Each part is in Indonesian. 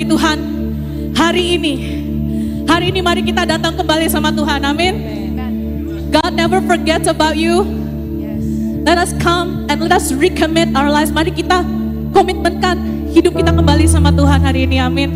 Tuhan hari ini mari kita datang kembali sama Tuhan, amin. God never forgets about you. Let us come and let us recommit our lives. Mari kita komitmenkan hidup kita kembali sama Tuhan hari ini, amin.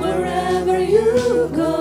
Wherever you go.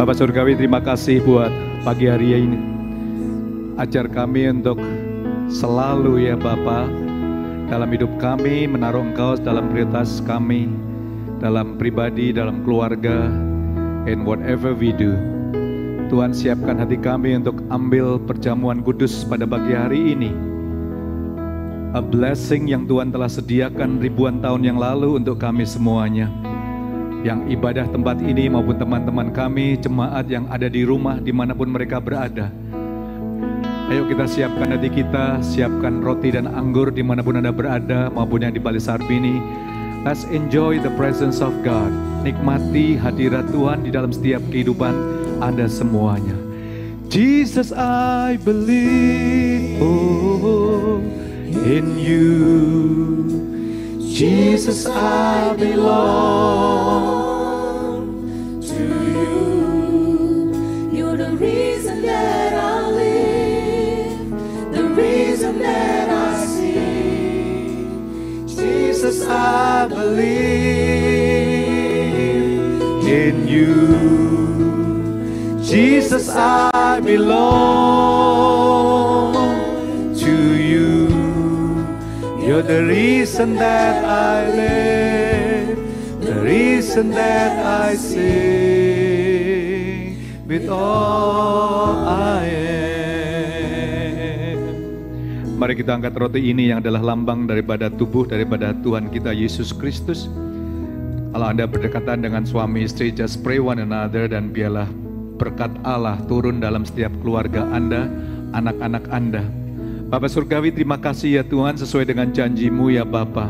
Bapak Surgawi, terima kasih buat pagi hari ini. Ajar kami untuk selalu ya Bapa, dalam hidup kami menaruh Engkau dalam prioritas kami, dalam pribadi, dalam keluarga, and whatever we do. Tuhan, siapkan hati kami untuk ambil perjamuan kudus pada pagi hari ini. A blessing yang Tuhan telah sediakan ribuan tahun yang lalu untuk kami semuanya. Yang ibadah tempat ini maupun teman-teman kami, jemaat yang ada di rumah dimanapun mereka berada. Ayo kita siapkan hati kita, siapkan roti dan anggur dimanapun Anda berada maupun yang di Bali Sarbini. Let's enjoy the presence of God. Nikmati hadirat Tuhan di dalam setiap kehidupan Anda semuanya. Jesus, I believe in you. Jesus, I belong to you. You're the reason that I live, the reason that I sing. Jesus, I believe in you. Jesus, I belong to you. You're the reason that I live, the reason that I sing with all I am. Mari kita angkat roti ini yang adalah lambang daripada tubuh daripada Tuhan kita Yesus Kristus. Kalau Anda berdekatan dengan suami istri, just pray one another, dan biarlah berkat Allah turun dalam setiap keluarga Anda, anak-anak Anda. Bapak Surgawi, terima kasih ya Tuhan, sesuai dengan janji-Mu ya Bapa.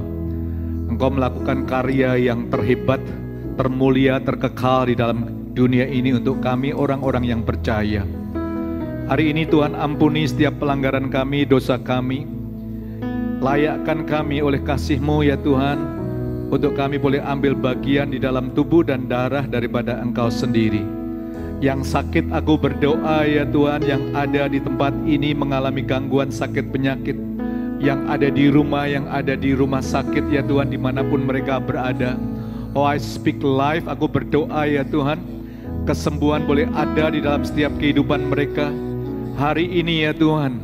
Engkau melakukan karya yang terhebat, termulia, terkekal di dalam dunia ini untuk kami orang-orang yang percaya. Hari ini Tuhan, ampuni setiap pelanggaran kami, dosa kami. Layakkan kami oleh kasih-Mu ya Tuhan, untuk kami boleh ambil bagian di dalam tubuh dan darah daripada Engkau sendiri. Yang sakit aku berdoa ya Tuhan, yang ada di tempat ini mengalami gangguan sakit penyakit, yang ada di rumah sakit ya Tuhan, dimanapun mereka berada. Oh, I speak life, aku berdoa ya Tuhan, kesembuhan boleh ada di dalam setiap kehidupan mereka. Hari ini ya Tuhan,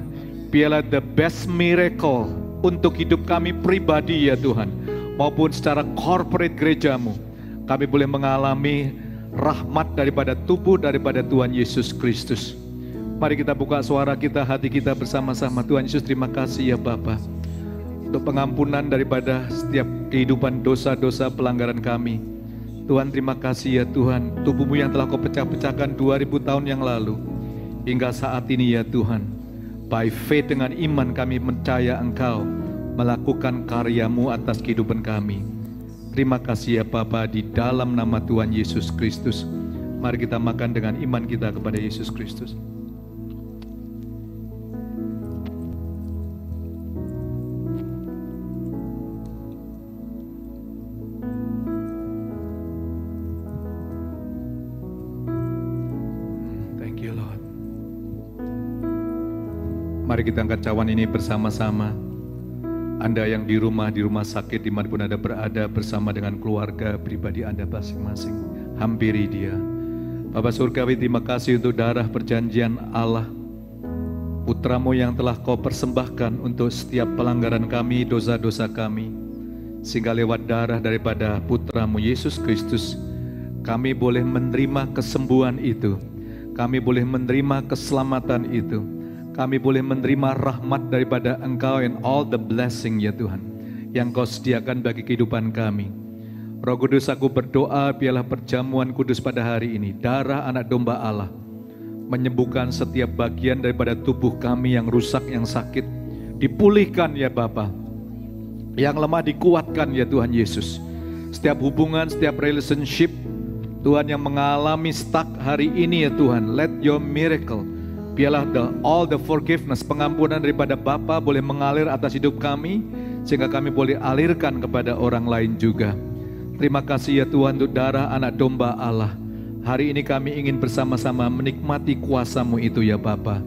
biarlah the best miracle untuk hidup kami pribadi ya Tuhan, maupun secara corporate gereja-Mu, kami boleh mengalami rahmat daripada tubuh daripada Tuhan Yesus Kristus. Mari kita buka suara kita, hati kita bersama-sama. Tuhan Yesus, terima kasih ya Bapa, untuk pengampunan daripada setiap kehidupan dosa-dosa pelanggaran kami. Tuhan, terima kasih ya Tuhan, tubuh-Mu yang telah Kau pecah-pecahkan 2000 tahun yang lalu, hingga saat ini ya Tuhan, by faith, dengan iman kami percaya Engkau melakukan karya-Mu atas kehidupan kami. Terima kasih ya Bapa, di dalam nama Tuhan Yesus Kristus. Mari kita makan dengan iman kita kepada Yesus Kristus. Thank you Lord. Mari kita angkat cawan ini bersama-sama. Anda yang di rumah sakit, dimanapun Anda berada, bersama dengan keluarga pribadi Anda masing-masing, hampiri dia. Bapak Surgawi, terima kasih untuk darah perjanjian Allah, Putra-Mu yang telah Kau persembahkan untuk setiap pelanggaran kami, dosa-dosa kami, sehingga lewat darah daripada Putra-Mu Yesus Kristus, kami boleh menerima kesembuhan itu, kami boleh menerima keselamatan itu, kami boleh menerima rahmat daripada Engkau and all the blessing ya Tuhan, yang Kau sediakan bagi kehidupan kami. Roh Kudus, aku berdoa biarlah perjamuan kudus pada hari ini, darah anak domba Allah, menyembuhkan setiap bagian daripada tubuh kami yang rusak, yang sakit, dipulihkan ya Bapa. Yang lemah dikuatkan ya Tuhan Yesus. Setiap hubungan, setiap relationship Tuhan yang mengalami stuck hari ini ya Tuhan, let your miracle, biarlah all the forgiveness, pengampunan daripada Bapa boleh mengalir atas hidup kami, sehingga kami boleh alirkan kepada orang lain juga. Terima kasih ya Tuhan untuk darah anak domba Allah. Hari ini kami ingin bersama-sama menikmati kuasa-Mu itu ya Bapa.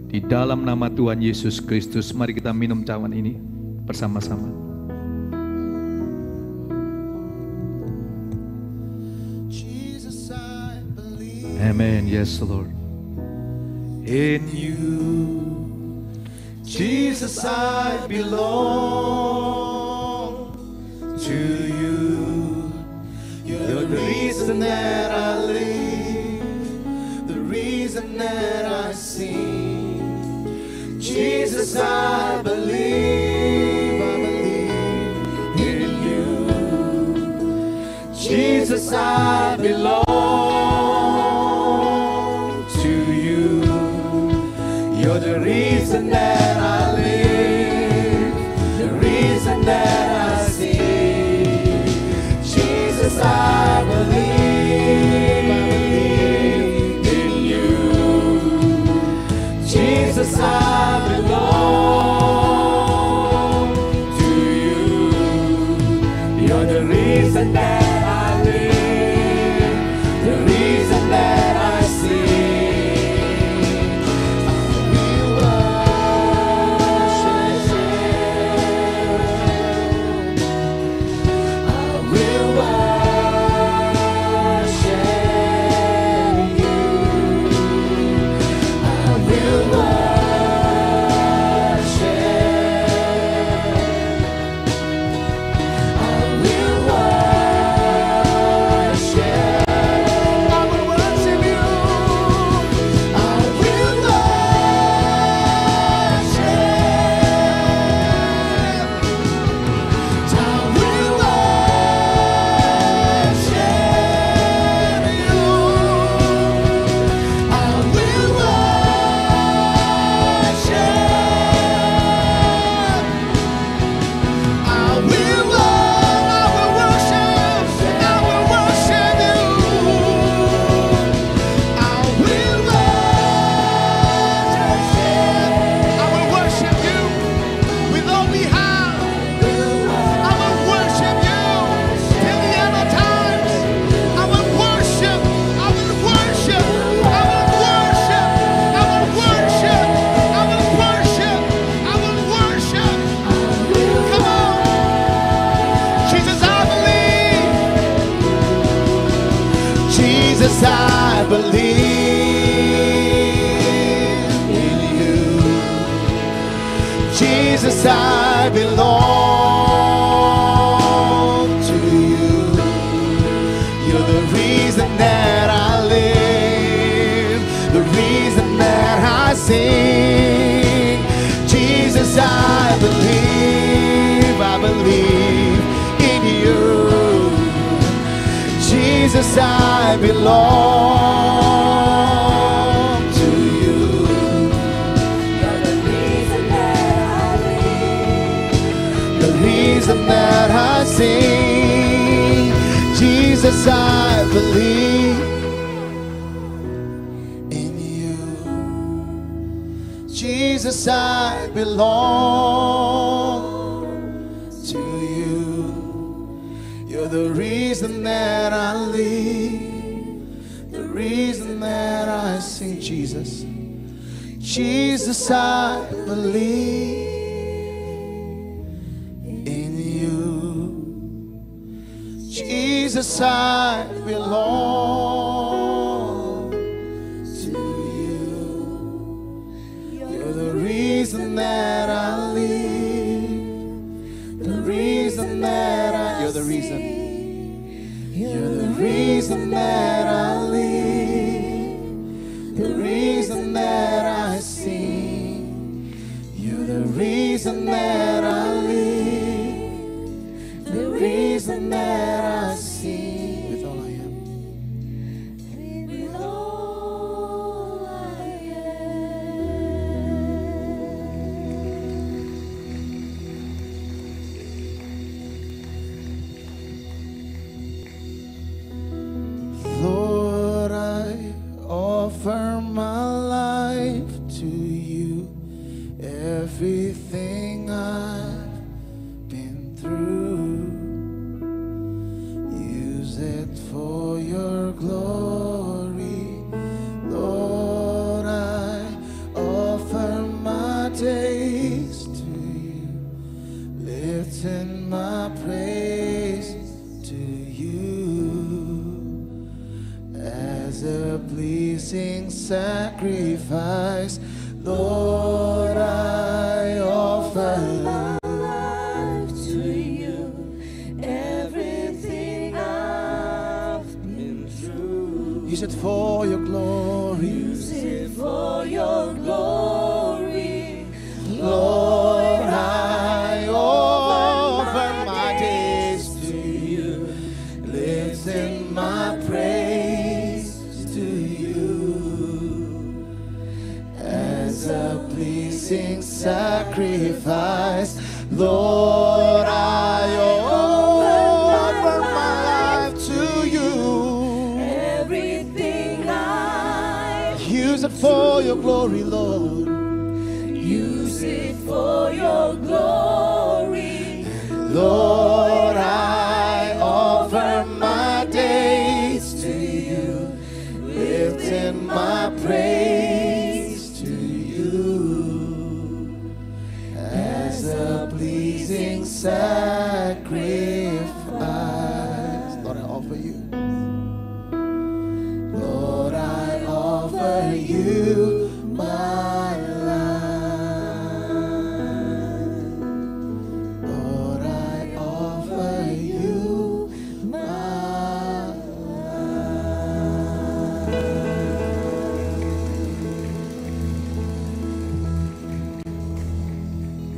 Di dalam nama Tuhan Yesus Kristus, mari kita minum cawan ini bersama-sama. Amen. Yes, Lord. In you, Jesus, I belong to you. You're the reason that I live, the reason that I sing. Jesus, I believe in you. Jesus, I belong to you. You're the reason that I live, the reason that I sing. Jesus, I believe in you. Jesus, I belong to you. You're the reason that I live, the reason that I sing. I will worship you. I will Jesus, I believe in you. Jesus, I belong to you. You're the reason that I live, the reason that I sing. Jesus, I believe in you. Jesus, I belong to you. You're the reason that I live, the reason that I sing. Jesus, I believe in you. Jesus, I belong to you. You're the reason that I live, the reason that I sing. Jesus, Jesus, I believe in you. Jesus, I belong to you. You're the reason that I live, the reason that you're the reason. You're the reason that I live, the reason that I sing. You're the reason that I live, the reason that I sing. With all I am. With all I Lord, I offer my life to you. Everything I've been through, use pleasing sacrifice, Lord, I offer my life to you. Everything I've been through, use it for your glory. use it for your glory. Lord, I offer my days to you, lifting my praise to you as a pleasing sacrifice. Lord, I offer my life to you. Everything I Use it for your glory, Lord. use it for your glory. Lord, I offer my days to you, lifting my praise to you as a pleasing sacrifice. Lord, I offer you. Lord, I offer you my life. Lord, I offer you my life.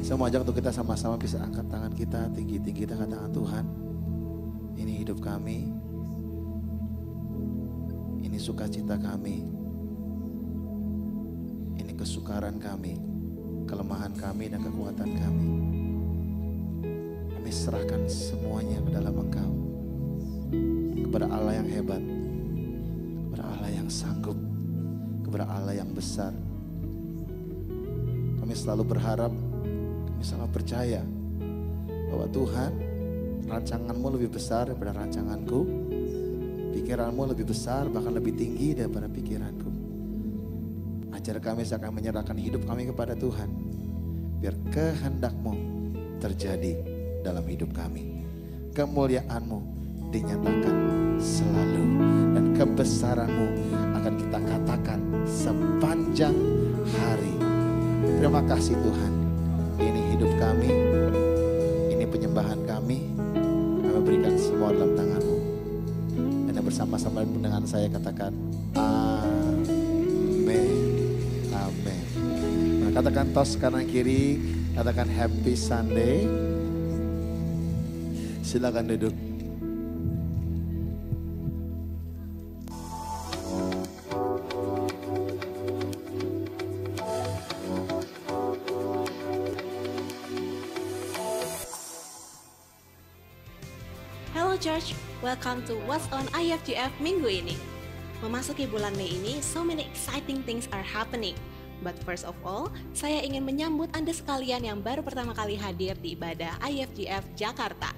Saya mau ajak untuk kita sama-sama bisa angkat tangan kita tinggi-tinggi, kita katakan, Tuhan, ini hidup kami, ini sukacita kami, ini kesukaran kami, kelemahan kami dan kekuatan kami. Kami serahkan semuanya ke dalam Engkau, kepada Allah yang hebat, kepada Allah yang sanggup, kepada Allah yang besar. Kami selalu berharap, kami selalu percaya bahwa Tuhan, rancangan-Mu lebih besar daripada rancanganku, pikiran-Mu lebih besar, bahkan lebih tinggi daripada pikiranku. Ajar kami seakan menyerahkan hidup kami kepada Tuhan, biar kehendak-Mu terjadi dalam hidup kami. Kemuliaan-Mu dinyatakan selalu, dan kebesaran-Mu akan kita katakan sepanjang hari. Terima kasih Tuhan, ini hidup kami, ini penyembahan kami, kami berikan semua dalam tangan-Mu. Dan yang bersama-sama dengan saya katakan amin, amin. Nah, katakan tos kanan kiri, katakan happy Sunday. Silakan duduk. Hello Church, welcome to What's on IFGF minggu ini. Memasuki bulan Mei ini, so many exciting things are happening. But first of all, saya ingin menyambut Anda sekalian yang baru pertama kali hadir di ibadah IFGF Jakarta.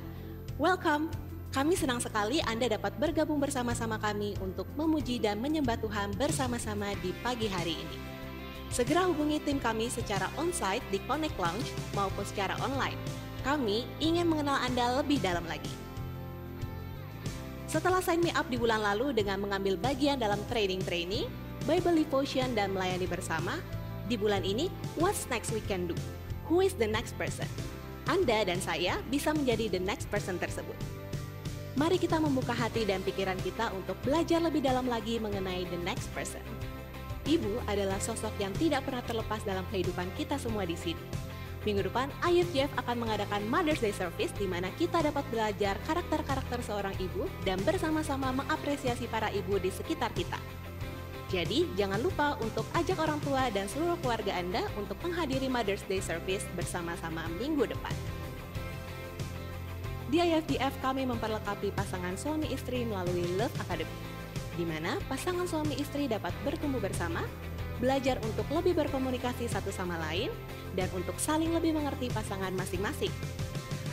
Welcome! Kami senang sekali Anda dapat bergabung bersama-sama kami untuk memuji dan menyembah Tuhan bersama-sama di pagi hari ini. Segera hubungi tim kami secara onsite di Connect Lounge maupun secara online. Kami ingin mengenal Anda lebih dalam lagi. Setelah sign me up di bulan lalu dengan mengambil bagian dalam training, Bible devotion dan melayani bersama, di bulan ini, what's next we can do? Who is the next person? Anda dan saya bisa menjadi the next person tersebut. Mari kita membuka hati dan pikiran kita untuk belajar lebih dalam lagi mengenai the next person. Ibu adalah sosok yang tidak pernah terlepas dalam kehidupan kita semua di sini. Minggu depan, IFGF akan mengadakan Mother's Day Service di mana kita dapat belajar karakter-karakter seorang ibu dan bersama-sama mengapresiasi para ibu di sekitar kita. Jadi, jangan lupa untuk ajak orang tua dan seluruh keluarga Anda untuk menghadiri Mother's Day Service bersama-sama minggu depan. Di IFGF kami memperlengkapi pasangan suami istri melalui Love Academy, di mana pasangan suami istri dapat bertumbuh bersama, belajar untuk lebih berkomunikasi satu sama lain, dan untuk saling lebih mengerti pasangan masing-masing.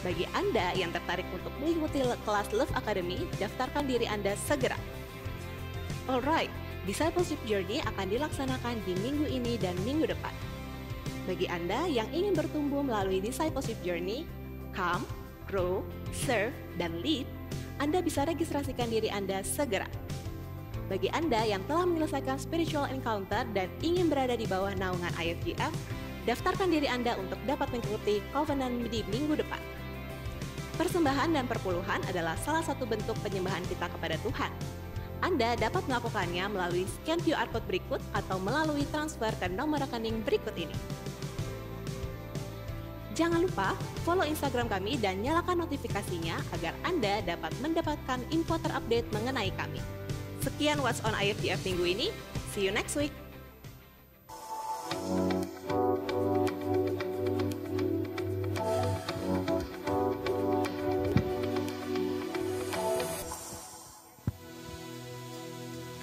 Bagi Anda yang tertarik untuk mengikuti kelas Love Academy, daftarkan diri Anda segera. Alright, Discipleship Journey akan dilaksanakan di minggu ini dan minggu depan. Bagi Anda yang ingin bertumbuh melalui Discipleship Journey, come, grow, serve, dan lead, Anda bisa registrasikan diri Anda segera. Bagi Anda yang telah menyelesaikan spiritual encounter dan ingin berada di bawah naungan IFGF, daftarkan diri Anda untuk dapat mengikuti Covenant di minggu depan. Persembahan dan perpuluhan adalah salah satu bentuk penyembahan kita kepada Tuhan. Anda dapat melakukannya melalui scan QR Code berikut atau melalui transfer ke nomor rekening berikut ini. Jangan lupa follow Instagram kami dan nyalakan notifikasinya agar Anda dapat mendapatkan info terupdate mengenai kami. Sekian What's on IFGF minggu ini. See you next week.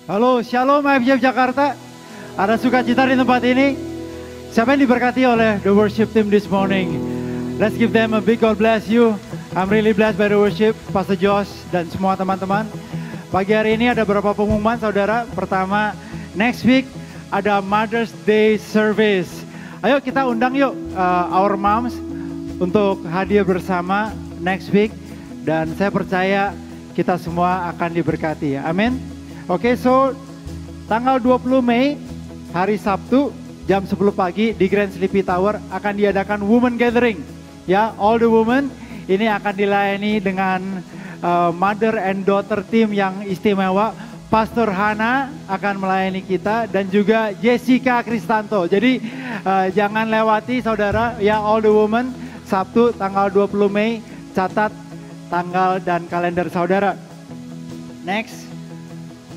Halo, Shalom IFGF Jakarta. Ada sukacita di tempat ini. Siapa yang diberkati oleh the worship team this morning? Let's give them a big God bless you. I'm really blessed by the worship, Pastor Josh dan semua teman-teman. Pagi hari ini ada beberapa pengumuman saudara. Pertama, next week ada Mother's Day Service. Ayo kita undang yuk our moms untuk hadir bersama next week. Dan saya percaya kita semua akan diberkati. Amin. Oke, so tanggal 20 Mei, hari Sabtu, jam 10 pagi di Grand Sleepy Tower akan diadakan Women Gathering. Ya, all the women ini akan dilayani dengan mother and daughter team yang istimewa. Pastor Hana akan melayani kita dan juga Jessica Kristanto. Jadi jangan lewati saudara, ya all the women, Sabtu tanggal 20 Mei, catat tanggal dan kalender saudara. Next.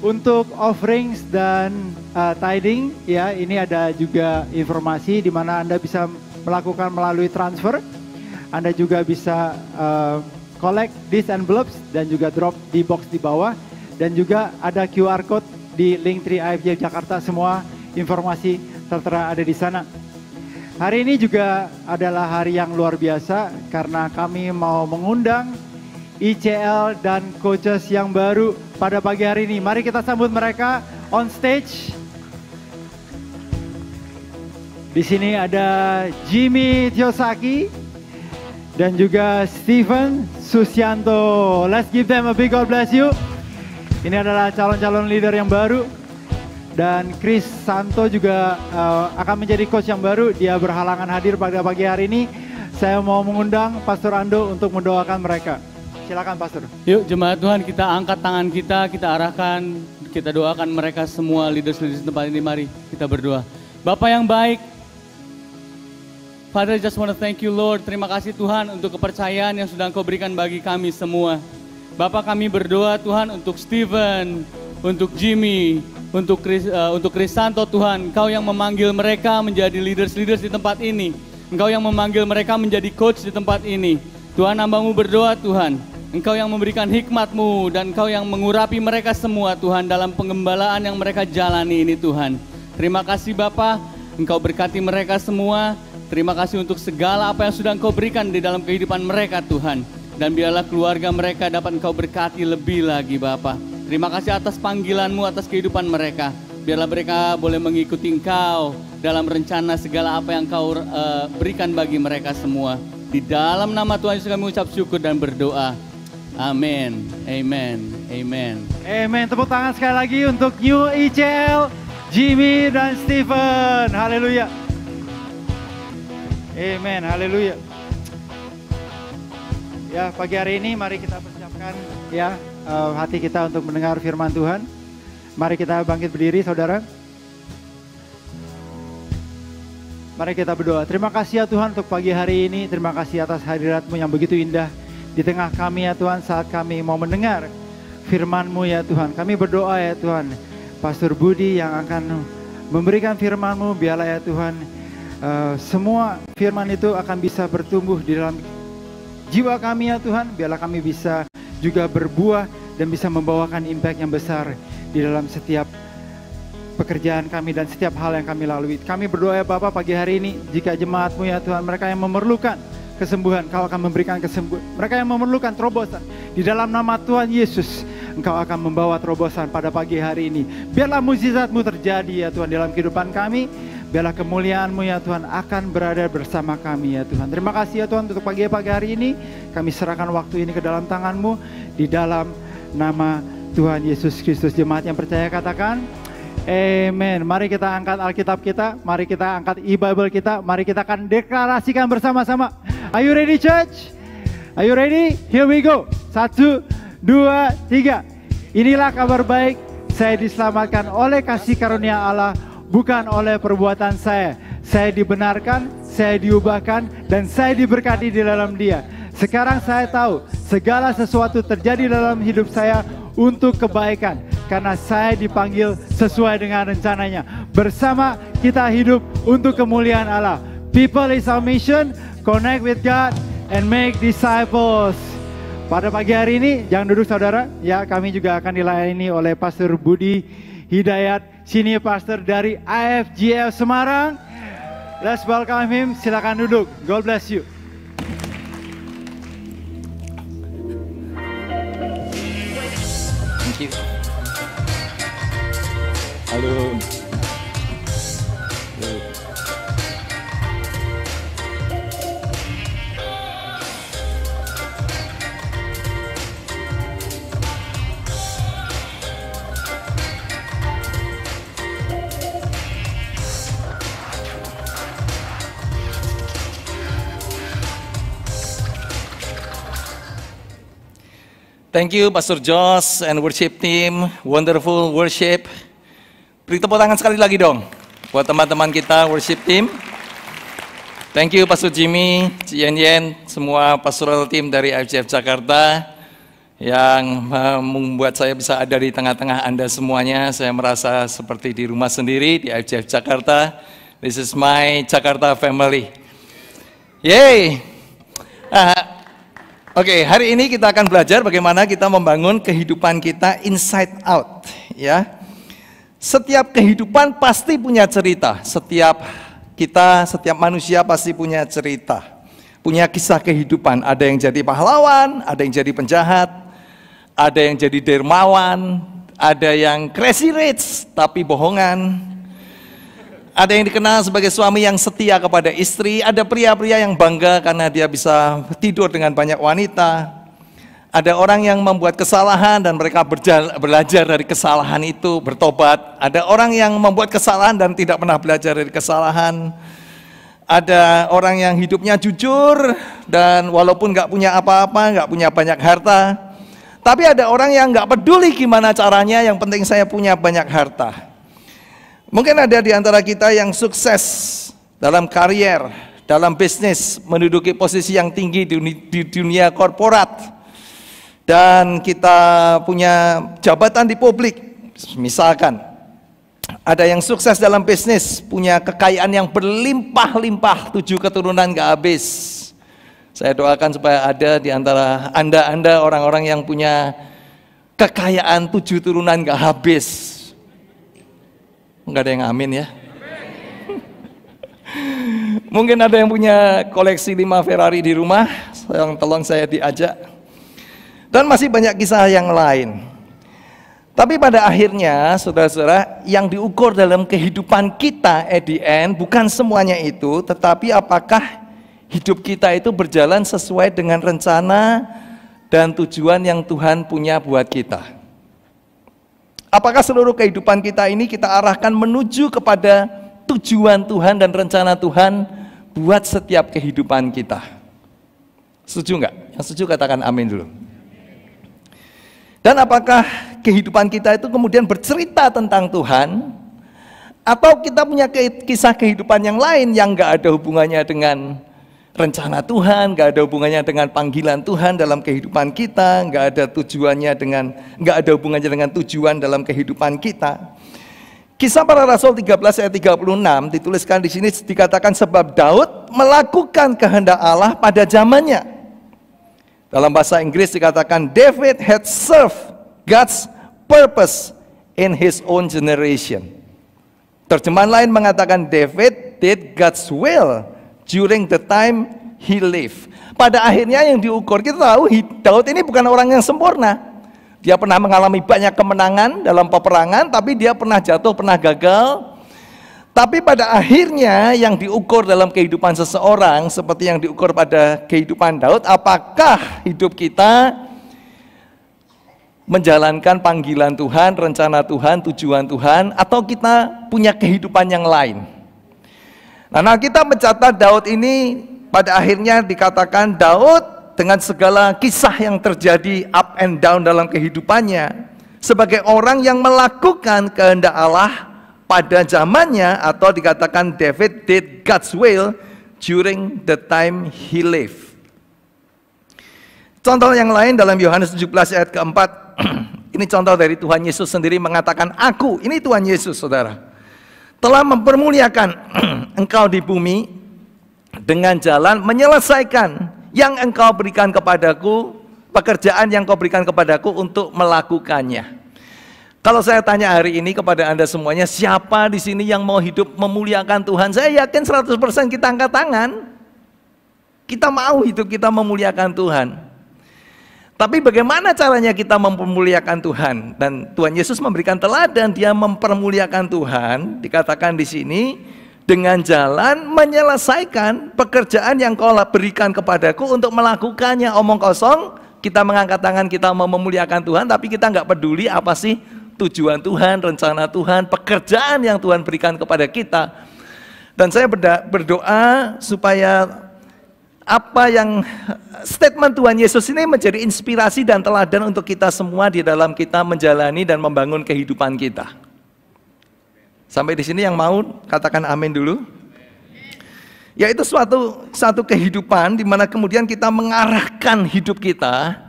Untuk offerings dan tithing, ya ini ada juga informasi di mana Anda bisa melakukan melalui transfer. Anda juga bisa collect these envelopes dan juga drop di box di bawah. Dan juga ada QR code di Linktree IFGF Jakarta, semua informasi tertera ada di sana. Hari ini juga adalah hari yang luar biasa karena kami mau mengundang ICL dan coaches yang baru pada pagi hari ini. Mari kita sambut mereka on stage. Di sini ada Jimmy Tiyosaki dan juga Steven Susianto. Let's give them a big God bless you. Ini adalah calon-calon leader yang baru. Dan Chris Santo juga akan menjadi coach yang baru. Dia berhalangan hadir pada pagi hari ini. Saya mau mengundang Pastor Ando untuk mendoakan mereka. Silakan Pastor. Yuk jemaat Tuhan, kita angkat tangan kita arahkan, kita doakan mereka semua leaders-leaders di tempat ini. Mari kita berdoa. Bapa yang baik, Father, I just want to thank you Lord. Terima kasih Tuhan untuk kepercayaan yang sudah Engkau berikan bagi kami semua. Bapa, kami berdoa Tuhan untuk Steven, untuk Jimmy, untuk Kristanto Tuhan. Engkau yang memanggil mereka menjadi leaders-leaders di tempat ini. Engkau yang memanggil mereka menjadi coach di tempat ini. Tuhan, hamba-Mu berdoa Tuhan, Engkau yang memberikan hikmat-Mu dan Engkau yang mengurapi mereka semua Tuhan dalam pengembalaan yang mereka jalani ini Tuhan. Terima kasih Bapa, Engkau berkati mereka semua. Terima kasih untuk segala apa yang sudah Engkau berikan di dalam kehidupan mereka Tuhan. Dan biarlah keluarga mereka dapat Engkau berkati lebih lagi Bapa. Terima kasih atas panggilan-Mu, atas kehidupan mereka. Biarlah mereka boleh mengikuti Engkau dalam rencana segala apa yang Engkau berikan bagi mereka semua. Di dalam nama Tuhan Yesus kami mengucap syukur dan berdoa. Amin. Amen. Amen. Amen. Tepuk tangan sekali lagi untuk New ICL, Jimmy dan Steven. Haleluya. Amen. Haleluya. Ya, pagi hari ini mari kita persiapkan ya hati kita untuk mendengar firman Tuhan. Mari kita bangkit berdiri saudara. Mari kita berdoa. Terima kasih ya Tuhan untuk pagi hari ini. Terima kasih atas hadirat-Mu yang begitu indah di tengah kami ya Tuhan saat kami mau mendengar firman-Mu ya Tuhan. Kami berdoa ya Tuhan. Pastor Budi yang akan memberikan firman-Mu, biarlah ya Tuhan semua firman itu akan bisa bertumbuh di dalam jiwa kami ya Tuhan. Biarlah kami bisa juga berbuah dan bisa membawakan impact yang besar di dalam setiap pekerjaan kami dan setiap hal yang kami lalui. Kami berdoa ya Bapak pagi hari ini, jika jemaat-Mu ya Tuhan, mereka yang memerlukan kesembuhan, Kau akan memberikan kesembuhan. Mereka yang memerlukan terobosan, di dalam nama Tuhan Yesus, Engkau akan membawa terobosan pada pagi hari ini. Biarlah mukjizat-Mu terjadi ya Tuhan dalam kehidupan kami. Biarlah kemuliaan-Mu ya Tuhan akan berada bersama kami ya Tuhan. Terima kasih ya Tuhan untuk pagi hari ini. Kami serahkan waktu ini ke dalam tangan-Mu, di dalam nama Tuhan Yesus Kristus. Jemaat yang percaya katakan amen. Mari kita angkat Alkitab kita, mari kita angkat e-Bible kita, mari kita akan deklarasikan bersama-sama. Are you ready, church? Are you ready? Here we go. 1, 2, 3. Inilah kabar baik, saya diselamatkan oleh kasih karunia Allah, bukan oleh perbuatan saya. Saya dibenarkan, saya diubahkan, dan saya diberkati di dalam Dia. Sekarang saya tahu segala sesuatu terjadi dalam hidup saya untuk kebaikan, karena saya dipanggil sesuai dengan rencananya. Bersama kita hidup untuk kemuliaan Allah. People is our mission, connect with God and make disciples. Pada pagi hari ini, jangan duduk saudara, ya kami juga akan dilayani oleh Pastor Budi Hidayat, senior pastor dari IFGF Semarang. Let's welcome him, silakan duduk. God bless you. Thank you. Halo. Thank you Pastor Josh and worship team, wonderful worship. Beri tepuk tangan sekali lagi dong buat teman-teman kita worship team. Thank you Pastor Jimmy, Yen, semua pastoral team dari IFGF Jakarta yang membuat saya bisa ada di tengah-tengah Anda semuanya. Saya merasa seperti di rumah sendiri di IFGF Jakarta. This is my Jakarta family. Yay! Oke, hari ini kita akan belajar bagaimana kita membangun kehidupan kita inside out, ya. Setiap kehidupan pasti punya cerita. Setiap manusia pasti punya cerita. Punya kisah kehidupan. Ada yang jadi pahlawan, ada yang jadi penjahat, ada yang jadi dermawan, ada yang crazy rich tapi bohongan. Ada yang dikenal sebagai suami yang setia kepada istri, ada pria-pria yang bangga karena dia bisa tidur dengan banyak wanita. Ada orang yang membuat kesalahan dan mereka belajar dari kesalahan itu, bertobat. Ada orang yang membuat kesalahan dan tidak pernah belajar dari kesalahan. Ada orang yang hidupnya jujur dan walaupun nggak punya apa-apa, nggak punya banyak harta. Tapi ada orang yang nggak peduli gimana caranya, yang penting saya punya banyak harta. Mungkin ada di antara kita yang sukses dalam karier, dalam bisnis, menduduki posisi yang tinggi di dunia korporat. Dan kita punya jabatan di publik. Misalkan, ada yang sukses dalam bisnis, punya kekayaan yang berlimpah-limpah, 7 keturunan gak habis. Saya doakan supaya ada di antara Anda orang-orang yang punya kekayaan 7 turunan gak habis. Enggak ada yang amin ya. Mungkin ada yang punya koleksi 5 Ferrari di rumah, yang tolong saya diajak. Dan masih banyak kisah yang lain. Tapi pada akhirnya, saudara-saudara, yang diukur dalam kehidupan kita at the end, bukan semuanya itu, tetapi apakah hidup kita itu berjalan sesuai dengan rencana dan tujuan yang Tuhan punya buat kita. Apakah seluruh kehidupan kita ini kita arahkan menuju kepada tujuan Tuhan dan rencana Tuhan buat setiap kehidupan kita? Setuju enggak? Yang setuju katakan amin dulu. Dan apakah kehidupan kita itu kemudian bercerita tentang Tuhan? Atau kita punya kisah kehidupan yang lain yang enggak ada hubungannya dengan rencana Tuhan, nggak ada hubungannya dengan panggilan Tuhan dalam kehidupan kita, nggak ada hubungannya dengan tujuan dalam kehidupan kita. Kisah Para Rasul 13 ayat 36 dituliskan di sini, dikatakan sebab Daud melakukan kehendak Allah pada zamannya. Dalam bahasa Inggris dikatakan David had served God's purpose in his own generation. Terjemahan lain mengatakan David did God's will during the time he lived. Pada akhirnya yang diukur, kita tahu Daud ini bukan orang yang sempurna. Dia pernah mengalami banyak kemenangan dalam peperangan, tapi dia pernah jatuh, pernah gagal. Tapi pada akhirnya yang diukur dalam kehidupan seseorang seperti yang diukur pada kehidupan Daud, apakah hidup kita menjalankan panggilan Tuhan, rencana Tuhan, tujuan Tuhan, atau kita punya kehidupan yang lain. Nah, kita mencatat Daud ini pada akhirnya dikatakan Daud dengan segala kisah yang terjadi up and down dalam kehidupannya sebagai orang yang melakukan kehendak Allah pada zamannya, atau dikatakan David did God's will during the time he lived. Contoh yang lain dalam Yohanes 17 ayat keempat, ini contoh dari Tuhan Yesus sendiri mengatakan, aku, ini Tuhan Yesus saudara, telah mempermuliakan engkau di bumi dengan jalan menyelesaikan yang engkau berikan kepadaku, pekerjaan yang kau berikan kepadaku untuk melakukannya. Kalau saya tanya hari ini kepada Anda semuanya, siapa di sini yang mau hidup memuliakan Tuhan? Saya yakin 100% kita angkat tangan. Kita mau hidup kita memuliakan Tuhan. Tapi bagaimana caranya kita mempermuliakan Tuhan? Dan Tuhan Yesus memberikan teladan, dia mempermuliakan Tuhan, dikatakan di sini, dengan jalan menyelesaikan pekerjaan yang kau berikan kepadaku untuk melakukannya. Omong kosong, kita mengangkat tangan, kita mau memuliakan Tuhan, tapi kita nggak peduli apa sih tujuan Tuhan, rencana Tuhan, pekerjaan yang Tuhan berikan kepada kita. Dan saya berdoa supaya apa yang statement Tuhan Yesus ini menjadi inspirasi dan teladan untuk kita semua di dalam kita menjalani dan membangun kehidupan kita. Sampai di sini yang mau katakan amin dulu. Yaitu suatu kehidupan di mana kemudian kita mengarahkan hidup kita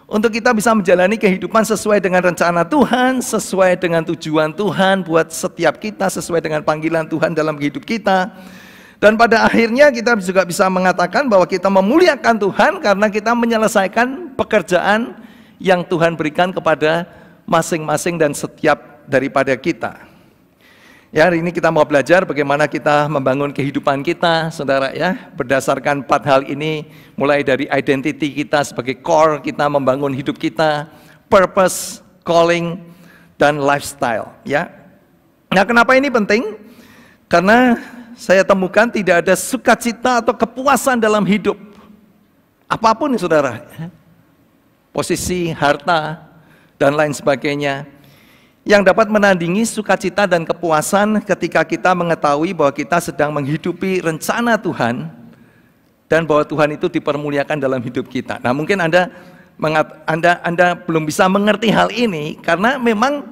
untuk kita bisa menjalani kehidupan sesuai dengan rencana Tuhan, sesuai dengan tujuan Tuhan buat setiap kita, sesuai dengan panggilan Tuhan dalam hidup kita. Dan pada akhirnya kita juga bisa mengatakan bahwa kita memuliakan Tuhan karena kita menyelesaikan pekerjaan yang Tuhan berikan kepada masing-masing dan setiap daripada kita. Ya, hari ini kita mau belajar bagaimana kita membangun kehidupan kita, saudara ya, berdasarkan 4 hal ini, mulai dari identity kita sebagai core, kita membangun hidup kita, purpose, calling, dan lifestyle. Ya. Nah, kenapa ini penting? Karena saya temukan tidak ada sukacita atau kepuasan dalam hidup. Apapun ya saudara. Posisi, harta, dan lain sebagainya. Yang dapat menandingi sukacita dan kepuasan ketika kita mengetahui bahwa kita sedang menghidupi rencana Tuhan. Dan bahwa Tuhan itu dipermuliakan dalam hidup kita. Nah mungkin Anda belum bisa mengerti hal ini. Karena memang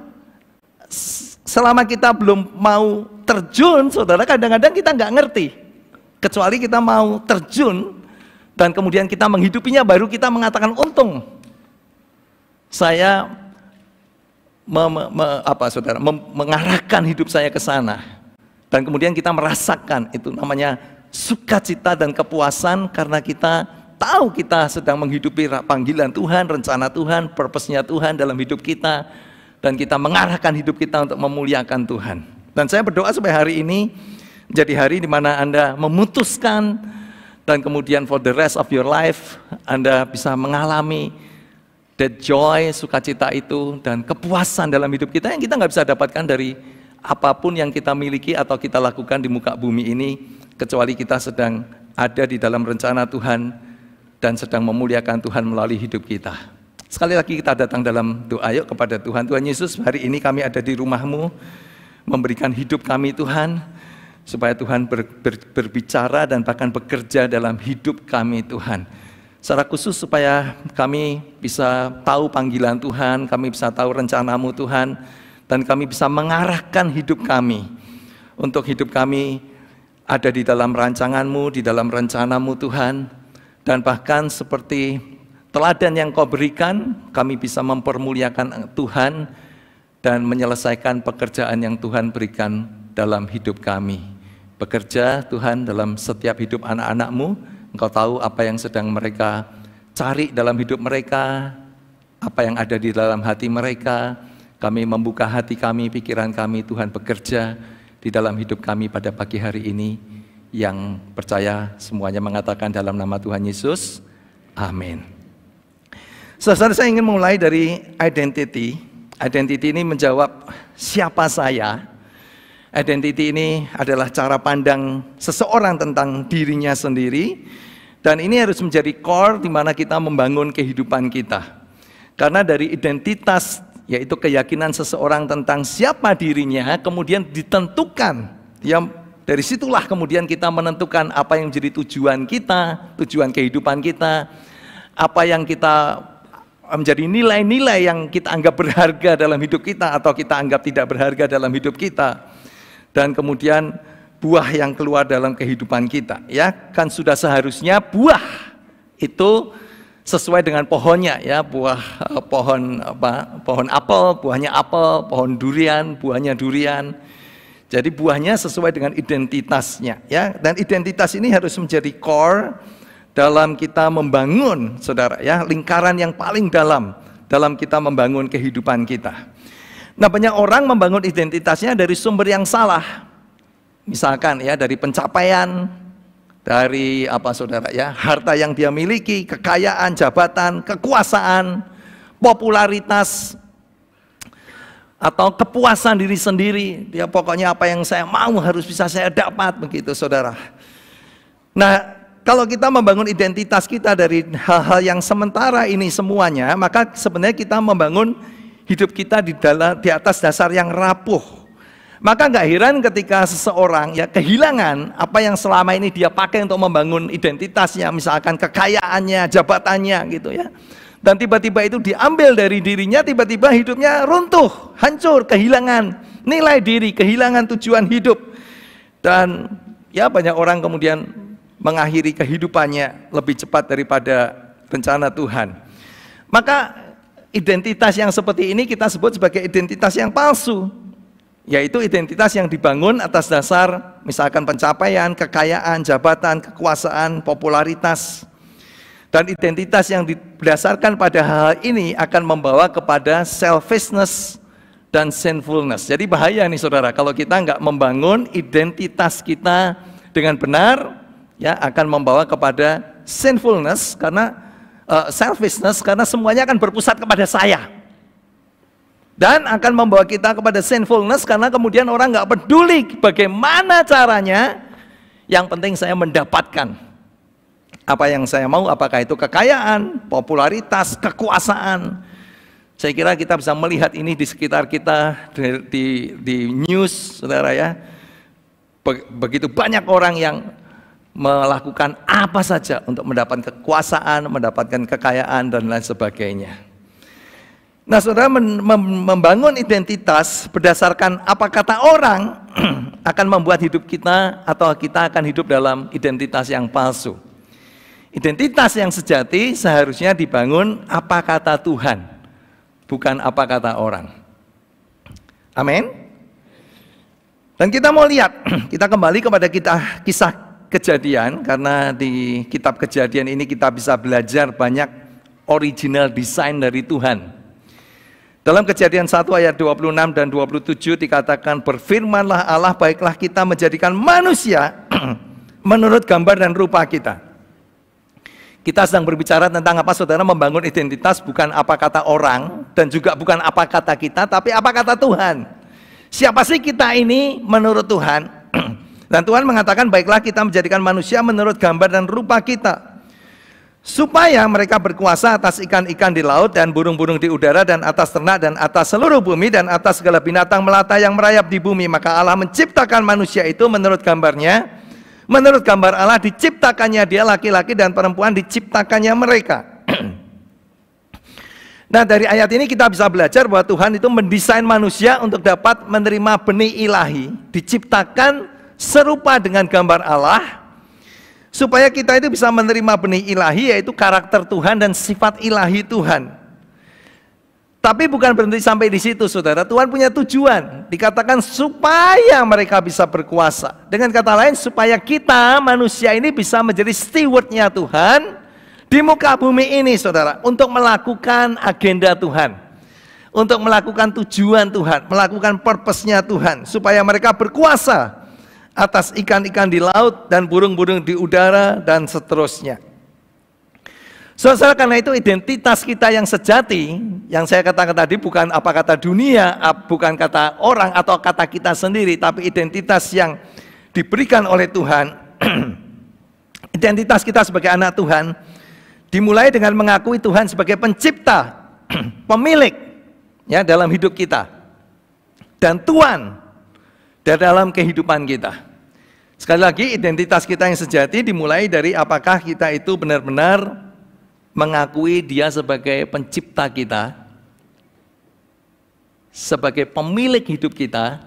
selama kita belum mau terjun, saudara, kadang-kadang kita nggak ngerti. Kecuali kita mau terjun dan kemudian kita menghidupinya, baru kita mengatakan untung. Saya mengarahkan hidup saya ke sana. Dan kemudian kita merasakan itu namanya sukacita dan kepuasan karena kita tahu kita sedang menghidupi panggilan Tuhan, rencana Tuhan, purpose-nya Tuhan dalam hidup kita. Dan kita mengarahkan hidup kita untuk memuliakan Tuhan. Dan saya berdoa supaya hari ini menjadi hari di mana Anda memutuskan dan kemudian for the rest of your life Anda bisa mengalami that joy, sukacita itu dan kepuasan dalam hidup kita yang kita nggak bisa dapatkan dari apapun yang kita miliki atau kita lakukan di muka bumi ini, kecuali kita sedang ada di dalam rencana Tuhan dan sedang memuliakan Tuhan melalui hidup kita. Sekali lagi kita datang dalam doa yuk kepada Tuhan. Tuhan Yesus, hari ini kami ada di rumah-Mu, memberikan hidup kami Tuhan, supaya Tuhan berbicara dan bahkan bekerja dalam hidup kami Tuhan. Secara khusus supaya kami bisa tahu panggilan Tuhan, kami bisa tahu rencana-Mu Tuhan, dan kami bisa mengarahkan hidup kami, untuk hidup kami ada di dalam rancangan-Mu, di dalam rencana-Mu Tuhan, dan bahkan seperti teladan yang Kau berikan, kami bisa mempermuliakan Tuhan dan menyelesaikan pekerjaan yang Tuhan berikan dalam hidup kami. Bekerja Tuhan dalam setiap hidup anak-anak-Mu, Engkau tahu apa yang sedang mereka cari dalam hidup mereka, apa yang ada di dalam hati mereka. Kami membuka hati kami, pikiran kami, Tuhan bekerja di dalam hidup kami pada pagi hari ini. Yang percaya semuanya mengatakan dalam nama Tuhan Yesus, amin. Saudara, saya ingin mulai dari identity. Identity ini menjawab siapa saya. Identity ini adalah cara pandang seseorang tentang dirinya sendiri. Dan ini harus menjadi core di mana kita membangun kehidupan kita. Karena dari identitas, yaitu keyakinan seseorang tentang siapa dirinya, kemudian ditentukan. Ya, dari situlah kemudian kita menentukan apa yang menjadi tujuan kita, tujuan kehidupan kita, apa yang kita menjadi nilai-nilai yang kita anggap berharga dalam hidup kita atau kita anggap tidak berharga dalam hidup kita. Dan kemudian buah yang keluar dalam kehidupan kita, ya kan sudah seharusnya buah itu sesuai dengan pohonnya, ya pohon apel, buahnya apel, pohon durian, buahnya durian. Jadi buahnya sesuai dengan identitasnya, ya. Dan identitas ini harus menjadi core dalam kita membangun, saudara, ya, lingkaran yang paling dalam kita membangun kehidupan kita. Nah, banyak orang membangun identitasnya dari sumber yang salah. Misalkan ya dari pencapaian, dari saudara, ya, harta yang dia miliki, kekayaan, jabatan, kekuasaan, popularitas, atau kepuasan diri sendiri. Ya, pokoknya apa yang saya mau harus bisa saya dapat, begitu saudara. Nah, kalau kita membangun identitas kita dari hal-hal yang sementara ini semuanya, maka sebenarnya kita membangun hidup kita di atas dasar yang rapuh. Maka nggak heran ketika seseorang ya kehilangan apa yang selama ini dia pakai untuk membangun identitasnya, misalkan kekayaannya, jabatannya gitu ya. Dan tiba-tiba itu diambil dari dirinya, tiba-tiba hidupnya runtuh, hancur, kehilangan nilai diri, kehilangan tujuan hidup. Dan ya banyak orang kemudian mengakhiri kehidupannya lebih cepat daripada rencana Tuhan. Maka identitas yang seperti ini kita sebut sebagai identitas yang palsu. Yaitu identitas yang dibangun atas dasar misalkan pencapaian, kekayaan, jabatan, kekuasaan, popularitas. Dan identitas yang didasarkan pada hal ini akan membawa kepada selfishness dan sinfulness. Jadi bahaya nih saudara, kalau kita nggak membangun identitas kita dengan benar, ya akan membawa kepada sinfulness karena selfishness, karena semuanya akan berpusat kepada saya. Dan akan membawa kita kepada sinfulness karena kemudian orang nggak peduli bagaimana caranya, yang penting saya mendapatkan apa yang saya mau, apakah itu kekayaan, popularitas, kekuasaan. Saya kira kita bisa melihat ini di sekitar kita, di news, saudara ya. Begitu banyak orang yang melakukan apa saja untuk mendapatkan kekuasaan, mendapatkan kekayaan, dan lain sebagainya. Nah, saudara, membangun identitas berdasarkan apa kata orang akan membuat hidup kita atau kita akan hidup dalam identitas yang palsu. Identitas yang sejati seharusnya dibangun apa kata Tuhan, bukan apa kata orang. Amin. Dan kita mau lihat, kita kembali kepada kisah Kejadian, karena di kitab Kejadian ini kita bisa belajar banyak original design dari Tuhan. Dalam Kejadian 1 ayat 26 dan 27 dikatakan, berfirmanlah Allah, baiklah kita menjadikan manusia menurut gambar dan rupa kita. Kita sedang berbicara tentang apa, saudara? Membangun identitas bukan apa kata orang dan juga bukan apa kata kita, tapi apa kata Tuhan. Siapa sih kita ini menurut Tuhan? Dan Tuhan mengatakan, baiklah kita menjadikan manusia menurut gambar dan rupa kita, supaya mereka berkuasa atas ikan-ikan di laut dan burung-burung di udara dan atas ternak dan atas seluruh bumi dan atas segala binatang melata yang merayap di bumi. Maka Allah menciptakan manusia itu menurut gambarnya. Menurut gambar Allah diciptakannya dia, laki-laki dan perempuan diciptakannya mereka. Nah, dari ayat ini kita bisa belajar bahwa Tuhan itu mendesain manusia untuk dapat menerima benih ilahi, diciptakan serupa dengan gambar Allah, supaya kita itu bisa menerima benih ilahi, yaitu karakter Tuhan dan sifat ilahi Tuhan. Tapi bukan berhenti sampai di situ, saudara. Tuhan punya tujuan. Dikatakan supaya mereka bisa berkuasa. Dengan kata lain, supaya kita manusia ini bisa menjadi stewardnya Tuhan di muka bumi ini, saudara, untuk melakukan agenda Tuhan, untuk melakukan tujuan Tuhan, melakukan purpose-nya Tuhan, supaya mereka berkuasa atas ikan-ikan di laut dan burung-burung di udara dan seterusnya. Saudara, karena itu identitas kita yang sejati, yang saya katakan tadi, bukan apa kata dunia, bukan kata orang atau kata kita sendiri, tapi identitas yang diberikan oleh Tuhan. Identitas kita sebagai anak Tuhan dimulai dengan mengakui Tuhan sebagai pencipta pemilik ya dalam hidup kita dan Tuhan dalam kehidupan kita. Sekali lagi, identitas kita yang sejati dimulai dari apakah kita itu benar-benar mengakui Dia sebagai pencipta kita, sebagai pemilik hidup kita,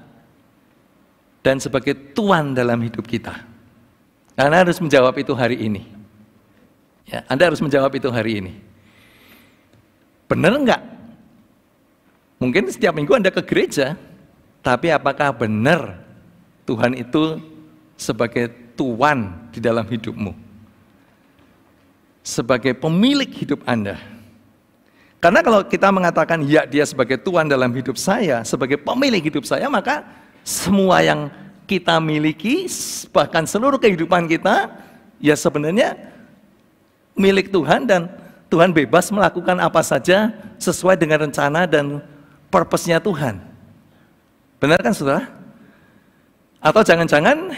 dan sebagai Tuhan dalam hidup kita. Anda harus menjawab itu hari ini. Ya, Anda harus menjawab itu hari ini. Benar enggak? Mungkin setiap minggu Anda ke gereja, tapi apakah benar Tuhan itu sebagai Tuhan di dalam hidupmu? Sebagai pemilik hidup Anda. Karena kalau kita mengatakan ya Dia sebagai Tuhan dalam hidup saya, sebagai pemilik hidup saya, maka semua yang kita miliki, bahkan seluruh kehidupan kita, ya sebenarnya milik Tuhan dan Tuhan bebas melakukan apa saja sesuai dengan rencana dan purpose-nya Tuhan. Benar kan saudara? Atau jangan-jangan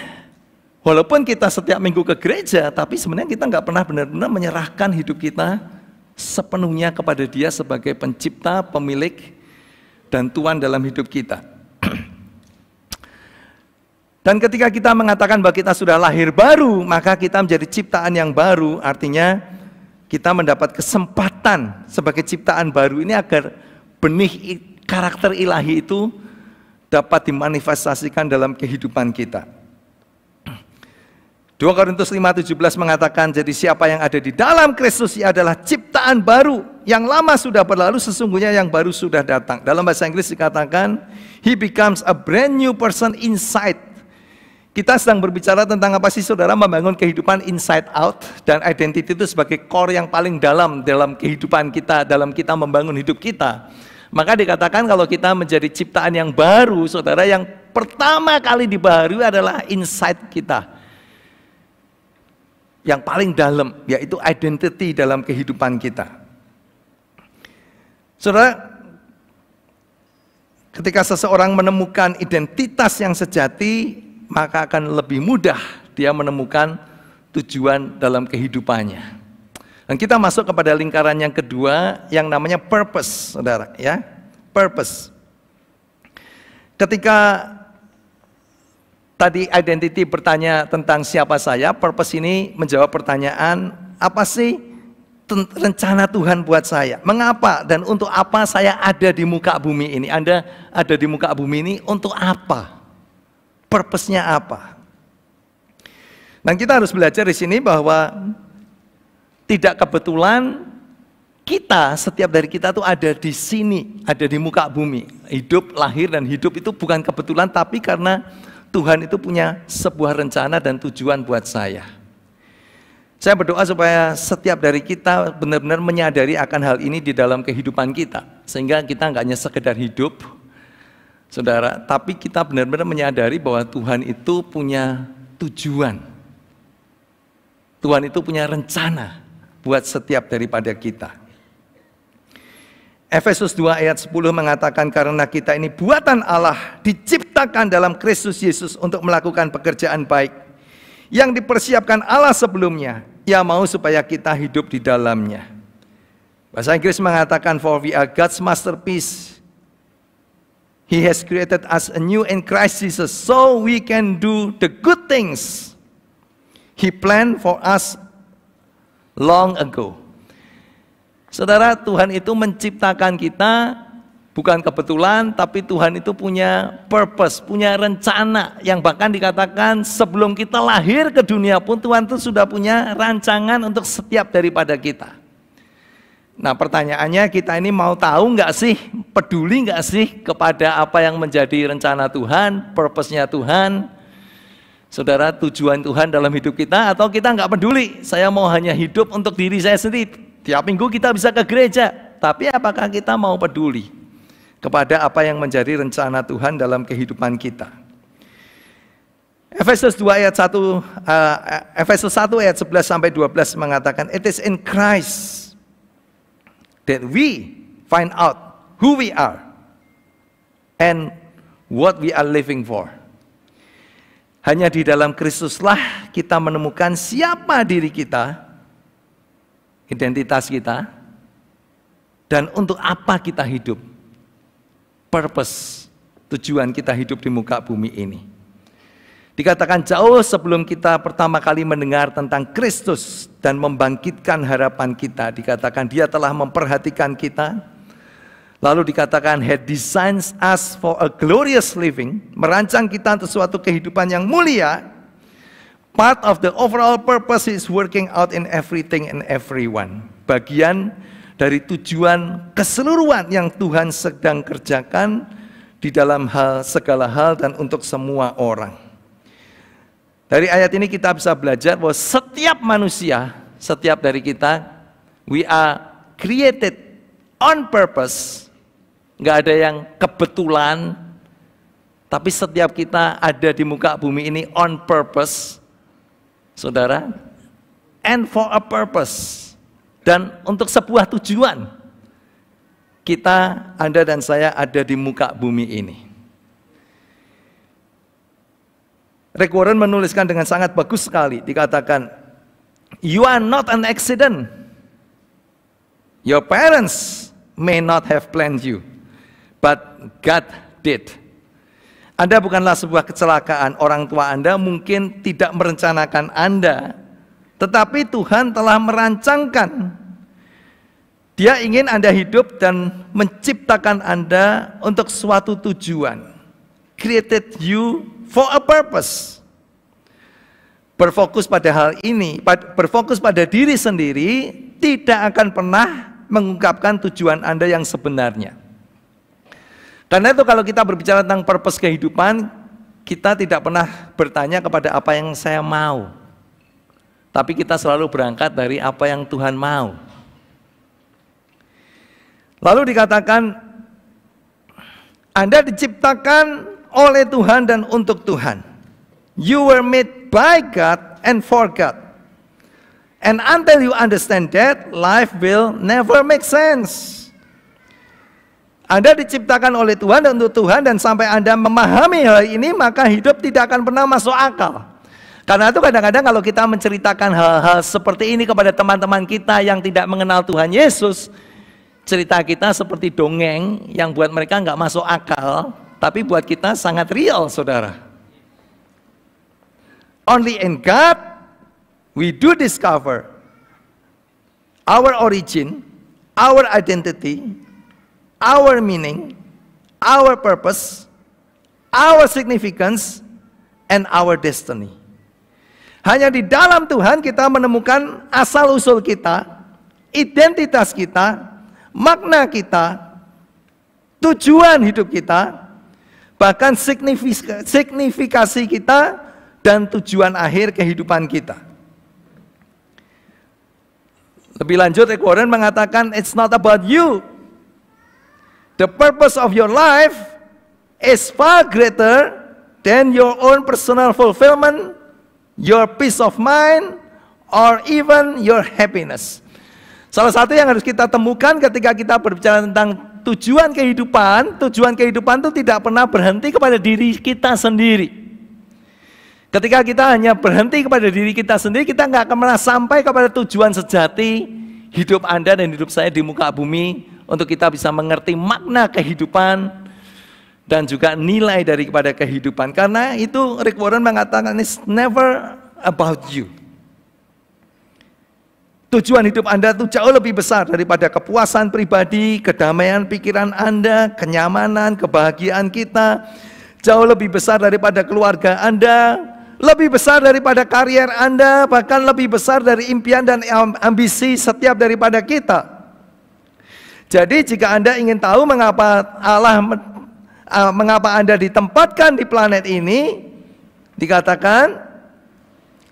walaupun kita setiap minggu ke gereja, tapi sebenarnya kita nggak pernah benar-benar menyerahkan hidup kita sepenuhnya kepada Dia sebagai pencipta, pemilik, dan Tuhan dalam hidup kita. Dan ketika kita mengatakan bahwa kita sudah lahir baru, maka kita menjadi ciptaan yang baru, artinya kita mendapat kesempatan sebagai ciptaan baru ini agar benih karakter ilahi itu dapat dimanifestasikan dalam kehidupan kita. 2 Korintus 5:17 mengatakan, jadi siapa yang ada di dalam Kristus ia adalah ciptaan baru, yang lama sudah berlalu, sesungguhnya yang baru sudah datang. Dalam bahasa Inggris dikatakan, he becomes a brand new person inside. Kita sedang berbicara tentang apa sih saudara, membangun kehidupan inside out, dan identity itu sebagai core yang paling dalam kehidupan kita, dalam kita membangun hidup kita. Maka dikatakan kalau kita menjadi ciptaan yang baru, saudara, yang pertama kali dibaharui adalah inside kita. Yang paling dalam, yaitu identity dalam kehidupan kita. Saudara, ketika seseorang menemukan identitas yang sejati, maka akan lebih mudah dia menemukan tujuan dalam kehidupannya. Dan kita masuk kepada lingkaran yang kedua yang namanya purpose, saudara, ya. Purpose. Ketika tadi identity bertanya tentang siapa saya, purpose ini menjawab pertanyaan, apa sih rencana Tuhan buat saya? Mengapa dan untuk apa saya ada di muka bumi ini? Anda ada di muka bumi ini untuk apa? Purpose-nya apa? Dan kita harus belajar di sini bahwa tidak kebetulan kita, setiap dari kita tuh ada di sini, ada di muka bumi. Hidup, lahir dan hidup itu bukan kebetulan, tapi karena Tuhan itu punya sebuah rencana dan tujuan buat saya. Saya berdoa supaya setiap dari kita benar-benar menyadari akan hal ini di dalam kehidupan kita. Sehingga kita nggak hanya sekedar hidup, saudara, tapi kita benar-benar menyadari bahwa Tuhan itu punya tujuan. Tuhan itu punya rencana buat setiap daripada kita. Efesus 2 ayat 10 mengatakan, karena kita ini buatan Allah, diciptakan dalam Kristus Yesus untuk melakukan pekerjaan baik yang dipersiapkan Allah sebelumnya. Ia mau supaya kita hidup di dalamnya. Bahasa Inggris mengatakan, for we are God's masterpiece. He has created us anew in Christ Jesus so we can do the good things He planned for us long ago. Saudara, Tuhan itu menciptakan kita bukan kebetulan, tapi Tuhan itu punya purpose, punya rencana yang bahkan dikatakan sebelum kita lahir ke dunia pun Tuhan itu sudah punya rancangan untuk setiap daripada kita. Nah, pertanyaannya, kita ini mau tahu nggak sih, peduli nggak sih kepada apa yang menjadi rencana Tuhan, purpose-nya Tuhan, saudara, tujuan Tuhan dalam hidup kita, atau kita nggak peduli, saya mau hanya hidup untuk diri saya sendiri. Tiap minggu kita bisa ke gereja, tapi apakah kita mau peduli kepada apa yang menjadi rencana Tuhan dalam kehidupan kita? Efesus 1 ayat 11 sampai 12 mengatakan, it is in Christ that we find out who we are and what we are living for. Hanya di dalam Kristuslah kita menemukan siapa diri kita, identitas kita, dan untuk apa kita hidup. Purpose, tujuan kita hidup di muka bumi ini. Dikatakan jauh sebelum kita pertama kali mendengar tentang Kristus dan membangkitkan harapan kita, dikatakan Dia telah memperhatikan kita. Lalu dikatakan had designed us for a glorious living, merancang kita untuk suatu kehidupan yang mulia. Part of the overall purpose is working out in everything and everyone. Bagian dari tujuan keseluruhan yang Tuhan sedang kerjakan di dalam segala hal dan untuk semua orang. Dari ayat ini kita bisa belajar bahwa setiap manusia, setiap dari kita, we are created on purpose. Nggak ada yang kebetulan, tapi setiap kita ada di muka bumi ini on purpose, saudara, and for a purpose. Dan untuk sebuah tujuan, kita, Anda dan saya ada di muka bumi ini. Rick Warren menuliskan dengan sangat bagus sekali, dikatakan, you are not an accident. Your parents may not have planned you, but God did. Anda bukanlah sebuah kecelakaan, orang tua Anda mungkin tidak merencanakan Anda, tetapi Tuhan telah merancangkan. Dia ingin Anda hidup dan menciptakan Anda untuk suatu tujuan. Created you for a purpose. Berfokus pada hal ini, berfokus pada diri sendiri, tidak akan pernah mengungkapkan tujuan Anda yang sebenarnya. Karena itu kalau kita berbicara tentang purpose kehidupan, kita tidak pernah bertanya kepada apa yang saya mau. Tapi kita selalu berangkat dari apa yang Tuhan mau. Lalu dikatakan, Anda diciptakan oleh Tuhan dan untuk Tuhan. You were made by God and for God. And until you understand that, life will never make sense. Anda diciptakan oleh Tuhan dan untuk Tuhan, dan sampai Anda memahami hal ini, maka hidup tidak akan pernah masuk akal. Karena itu kadang-kadang kalau kita menceritakan hal-hal seperti ini kepada teman-teman kita yang tidak mengenal Tuhan Yesus, cerita kita seperti dongeng yang buat mereka nggak masuk akal, tapi buat kita sangat real, saudara. Only in God we do discover our origin, our identity, our meaning, our purpose, our significance, and our destiny. Hanya di dalam Tuhan kita menemukan asal-usul kita, identitas kita, makna kita, tujuan hidup kita, bahkan signifikasi kita, dan tujuan akhir kehidupan kita. Lebih lanjut, Rick Warren mengatakan, it's not about you. The purpose of your life is far greater than your own personal fulfillment, your peace of mind, or even your happiness. Salah satu yang harus kita temukan ketika kita berbicara tentang tujuan kehidupan itu tidak pernah berhenti kepada diri kita sendiri. Ketika kita hanya berhenti kepada diri kita sendiri, kita nggak akan pernah sampai kepada tujuan sejati hidup Anda dan hidup saya di muka bumi, untuk kita bisa mengerti makna kehidupan dan juga nilai daripada kehidupan. Karena itu Rick Warren mengatakan, it's never about you. Tujuan hidup Anda itu jauh lebih besar daripada kepuasan pribadi, kedamaian pikiran Anda, kenyamanan, kebahagiaan kita. Jauh lebih besar daripada keluarga Anda, lebih besar daripada karier Anda, bahkan lebih besar dari impian dan ambisi setiap daripada kita. Jadi jika Anda ingin tahu mengapa Anda ditempatkan di planet ini, dikatakan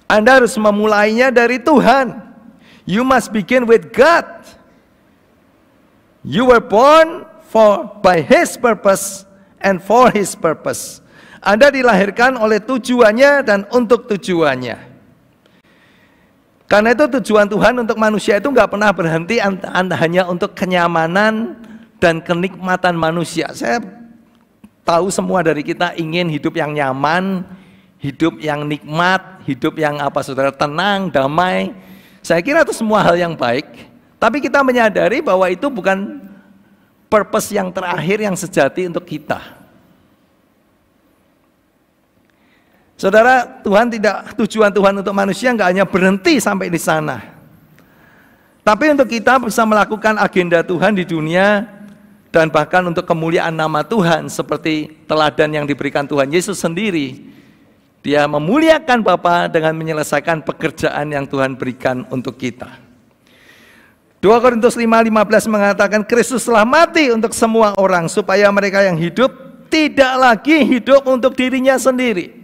Anda harus memulainya dari Tuhan. You must begin with God. You were born by His purpose and for His purpose. Anda dilahirkan oleh tujuannya dan untuk tujuannya. Karena itu tujuan Tuhan untuk manusia itu nggak pernah berhenti hanya untuk kenyamanan dan kenikmatan manusia. Saya tahu semua dari kita ingin hidup yang nyaman, hidup yang nikmat, hidup yang saudara, tenang, damai. Saya kira itu semua hal yang baik. Tapi kita menyadari bahwa itu bukan purpose yang terakhir yang sejati untuk kita. Saudara, tujuan Tuhan untuk manusia nggak hanya berhenti sampai di sana. Tapi untuk kita bisa melakukan agenda Tuhan di dunia dan bahkan untuk kemuliaan nama Tuhan seperti teladan yang diberikan Tuhan Yesus sendiri. Dia memuliakan Bapa dengan menyelesaikan pekerjaan yang Tuhan berikan untuk kita. 2 Korintus 5:15 mengatakan Kristus telah mati untuk semua orang supaya mereka yang hidup tidak lagi hidup untuk dirinya sendiri.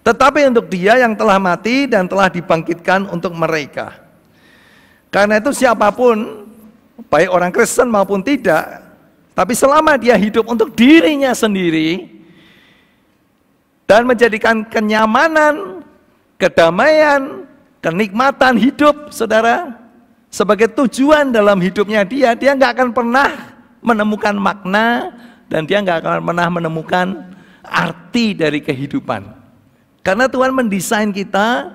Tetapi untuk Dia yang telah mati dan telah dibangkitkan untuk mereka. Karena itu siapapun, baik orang Kristen maupun tidak, tapi selama dia hidup untuk dirinya sendiri dan menjadikan kenyamanan, kedamaian, kenikmatan hidup, saudara, sebagai tujuan dalam hidupnya dia nggak akan pernah menemukan makna dan dia nggak akan pernah menemukan arti dari kehidupan. Karena Tuhan mendesain kita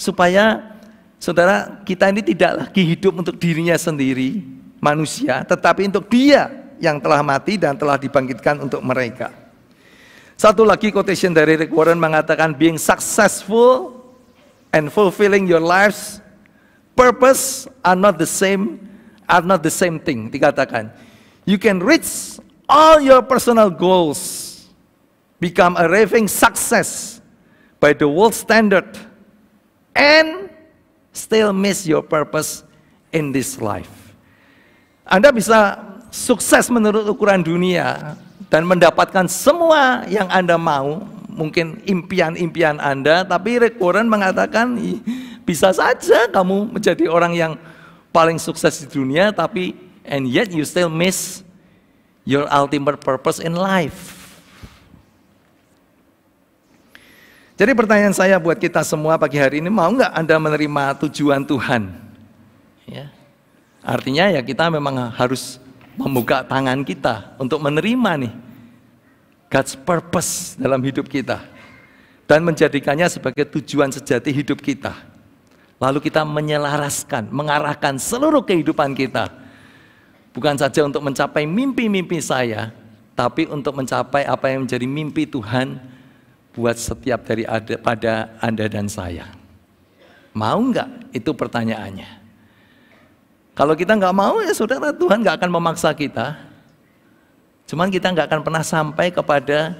supaya saudara kita ini tidak lagi hidup untuk dirinya sendiri, manusia, tetapi untuk Dia yang telah mati dan telah dibangkitkan untuk mereka. Satu lagi quotation dari Rick Warren mengatakan, being successful and fulfilling your life's purpose are not the same thing. Dikatakan, you can reach all your personal goals, become a raving success by the world standard, and still miss your purpose in this life. Anda bisa sukses menurut ukuran dunia dan mendapatkan semua yang Anda mau, mungkin impian-impian Anda, tapi Rick Warren mengatakan bisa saja kamu menjadi orang yang paling sukses di dunia, tapi and yet you still miss your ultimate purpose in life. Jadi pertanyaan saya buat kita semua pagi hari ini, mau nggak Anda menerima tujuan Tuhan? Ya. Artinya ya kita memang harus membuka tangan kita untuk menerima nih God's purpose dalam hidup kita dan menjadikannya sebagai tujuan sejati hidup kita. Lalu kita menyelaraskan, mengarahkan seluruh kehidupan kita, bukan saja untuk mencapai mimpi-mimpi saya, tapi untuk mencapai apa yang menjadi mimpi Tuhan buat setiap pada Anda dan saya. Mau nggak? Itu pertanyaannya. Kalau kita nggak mau, ya saudara, Tuhan nggak akan memaksa kita. Cuman kita nggak akan pernah sampai kepada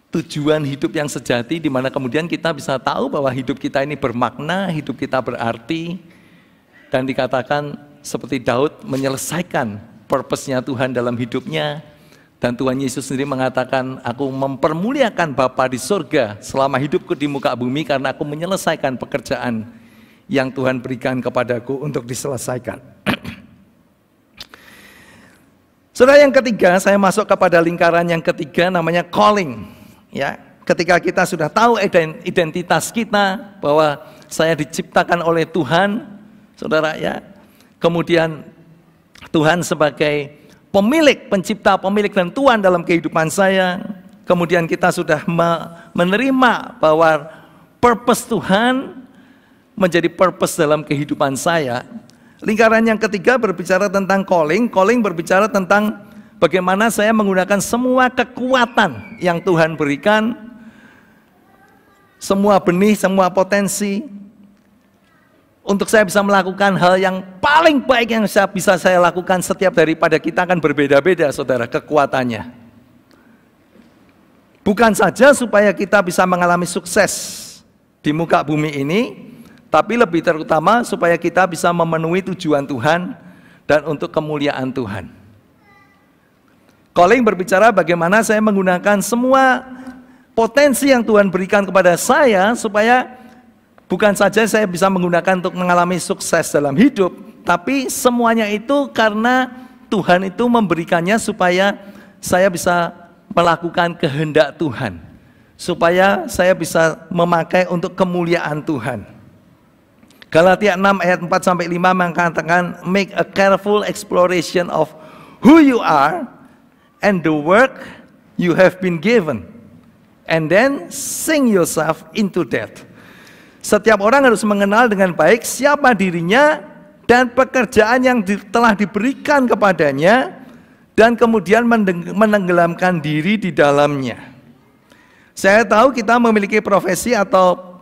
tujuan hidup yang sejati, di mana kemudian kita bisa tahu bahwa hidup kita ini bermakna, hidup kita berarti, dan dikatakan seperti Daud menyelesaikan purpose-nya Tuhan dalam hidupnya. Dan Tuhan Yesus sendiri mengatakan, aku mempermuliakan Bapa di surga selama hidupku di muka bumi karena aku menyelesaikan pekerjaan yang Tuhan berikan kepadaku untuk diselesaikan. Saudara, yang ketiga, saya masuk kepada lingkaran yang ketiga, namanya calling. Ya, ketika kita sudah tahu identitas kita bahwa saya diciptakan oleh Tuhan, saudara ya, kemudian Tuhan sebagai pemilik, pencipta, pemilik dan Tuhan dalam kehidupan saya. Kemudian kita sudah menerima bahwa purpose Tuhan menjadi purpose dalam kehidupan saya. Lingkaran yang ketiga berbicara tentang calling. Calling berbicara tentang bagaimana saya menggunakan semua kekuatan yang Tuhan berikan, semua benih, semua potensi, untuk saya bisa melakukan hal yang paling baik yang bisa saya lakukan. Setiap daripada kita akan berbeda-beda, saudara, kekuatannya. Bukan saja supaya kita bisa mengalami sukses di muka bumi ini, tapi lebih terutama supaya kita bisa memenuhi tujuan Tuhan dan untuk kemuliaan Tuhan. Calling berbicara bagaimana saya menggunakan semua potensi yang Tuhan berikan kepada saya supaya bukan saja saya bisa menggunakan untuk mengalami sukses dalam hidup, tapi semuanya itu karena Tuhan itu memberikannya supaya saya bisa melakukan kehendak Tuhan, supaya saya bisa memakai untuk kemuliaan Tuhan. Galatia 6 ayat 4-5 mengatakan, make a careful exploration of who you are and the work you have been given, and then sink yourself into that. Setiap orang harus mengenal dengan baik siapa dirinya dan pekerjaan yang telah diberikan kepadanya, dan kemudian menenggelamkan diri di dalamnya. Saya tahu kita memiliki profesi atau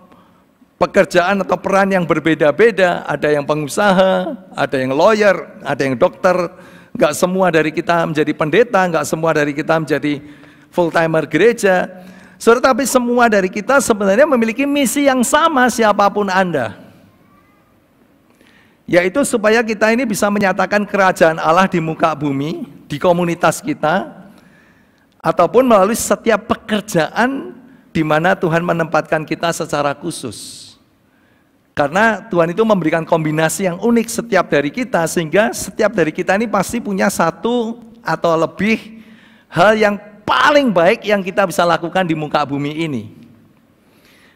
pekerjaan atau peran yang berbeda-beda. Ada yang pengusaha, ada yang lawyer, ada yang dokter. Enggak semua dari kita menjadi pendeta, enggak semua dari kita menjadi full-timer gereja. Tetapi semua dari kita sebenarnya memiliki misi yang sama siapapun Anda. Yaitu supaya kita ini bisa menyatakan kerajaan Allah di muka bumi, di komunitas kita, ataupun melalui setiap pekerjaan di mana Tuhan menempatkan kita secara khusus. Karena Tuhan itu memberikan kombinasi yang unik setiap dari kita, sehingga setiap dari kita ini pasti punya satu atau lebih hal yang paling baik yang kita bisa lakukan di muka bumi ini.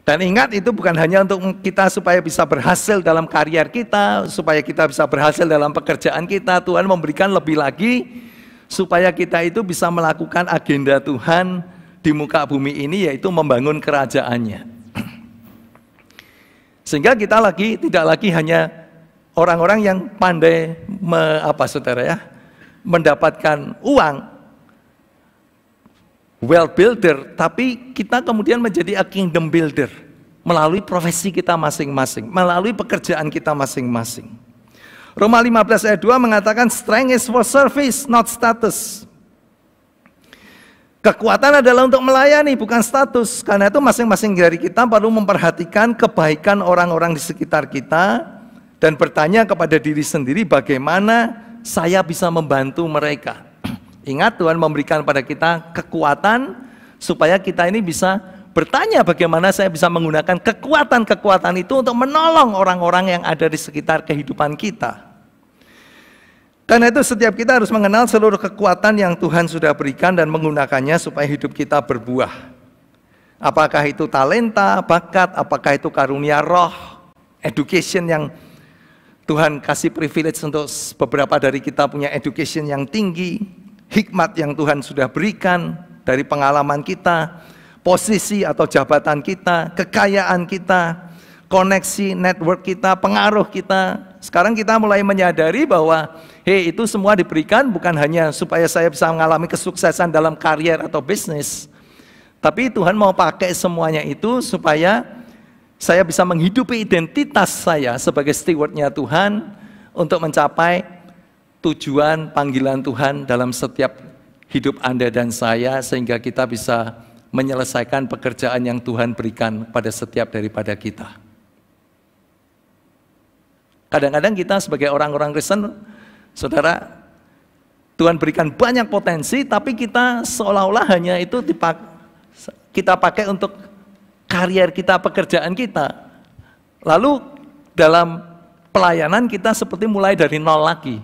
Dan ingat, itu bukan hanya untuk kita supaya bisa berhasil dalam karier kita, supaya kita bisa berhasil dalam pekerjaan kita. Tuhan memberikan lebih lagi supaya kita itu bisa melakukan agenda Tuhan di muka bumi ini, yaitu membangun kerajaannya. Sehingga kita tidak lagi hanya orang-orang yang pandai mendapatkan uang, well builder, tapi kita kemudian menjadi a kingdom builder melalui profesi kita masing-masing, melalui pekerjaan kita masing-masing. Roma 15 ayat 2 mengatakan strength is for service, not status. Kekuatan adalah untuk melayani, bukan status. Karena itu masing-masing dari kita perlu memperhatikan kebaikan orang-orang di sekitar kita dan bertanya kepada diri sendiri bagaimana saya bisa membantu mereka. Ingat, Tuhan memberikan pada kita kekuatan supaya kita ini bisa bertanya bagaimana saya bisa menggunakan kekuatan-kekuatan itu untuk menolong orang-orang yang ada di sekitar kehidupan kita. Karena itu setiap kita harus mengenal seluruh kekuatan yang Tuhan sudah berikan dan menggunakannya supaya hidup kita berbuah. Apakah itu talenta, bakat, apakah itu karunia roh, education yang Tuhan kasih privilege untuk beberapa dari kita punya education yang tinggi, hikmat yang Tuhan sudah berikan dari pengalaman kita, posisi atau jabatan kita, kekayaan kita, koneksi, network kita, pengaruh kita. Sekarang kita mulai menyadari bahwa itu semua diberikan bukan hanya supaya saya bisa mengalami kesuksesan dalam karier atau bisnis, tapi Tuhan mau pakai semuanya itu supaya saya bisa menghidupi identitas saya sebagai stewardnya Tuhan untuk mencapai tujuan panggilan Tuhan dalam setiap hidup Anda dan saya, sehingga kita bisa menyelesaikan pekerjaan yang Tuhan berikan pada setiap daripada kita. Kadang-kadang kita sebagai orang-orang Kristen, saudara, Tuhan berikan banyak potensi, tapi kita seolah-olah hanya itu kita pakai untuk karier kita, pekerjaan kita. Lalu dalam pelayanan kita seperti mulai dari nol lagi.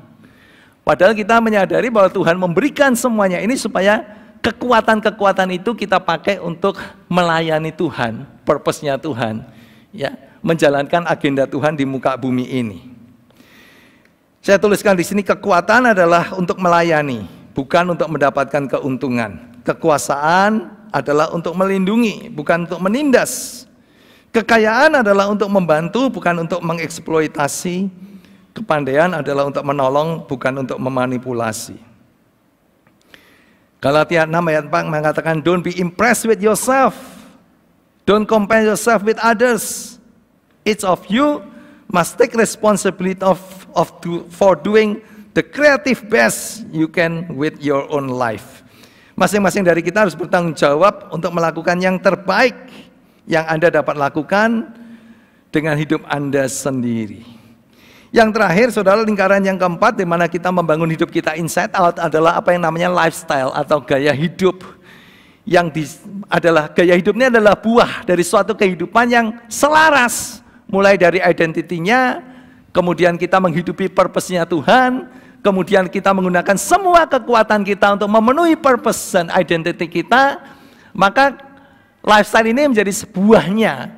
Padahal kita menyadari bahwa Tuhan memberikan semuanya ini supaya kekuatan-kekuatan itu kita pakai untuk melayani Tuhan, purpose-nya Tuhan, ya, menjalankan agenda Tuhan di muka bumi ini. Saya tuliskan di sini, kekuatan adalah untuk melayani, bukan untuk mendapatkan keuntungan. Kekuasaan adalah untuk melindungi, bukan untuk menindas. Kekayaan adalah untuk membantu, bukan untuk mengeksploitasi. Kepandaian adalah untuk menolong, bukan untuk memanipulasi. Galatia 6 ayat 4 mengatakan, don't be impressed with yourself. Don't compare yourself with others. Each of you must take responsibility for doing the creative best you can with your own life. Masing-masing dari kita harus bertanggung jawab untuk melakukan yang terbaik yang Anda dapat lakukan dengan hidup Anda sendiri. Yang terakhir, saudara, lingkaran yang keempat di mana kita membangun hidup kita inside out adalah apa yang namanya lifestyle atau gaya hidup. Gaya hidup ini adalah buah dari suatu kehidupan yang selaras, mulai dari identitinya, kemudian kita menghidupi purpose-nya Tuhan, kemudian kita menggunakan semua kekuatan kita untuk memenuhi purpose dan identity kita, maka lifestyle ini menjadi sebuahnya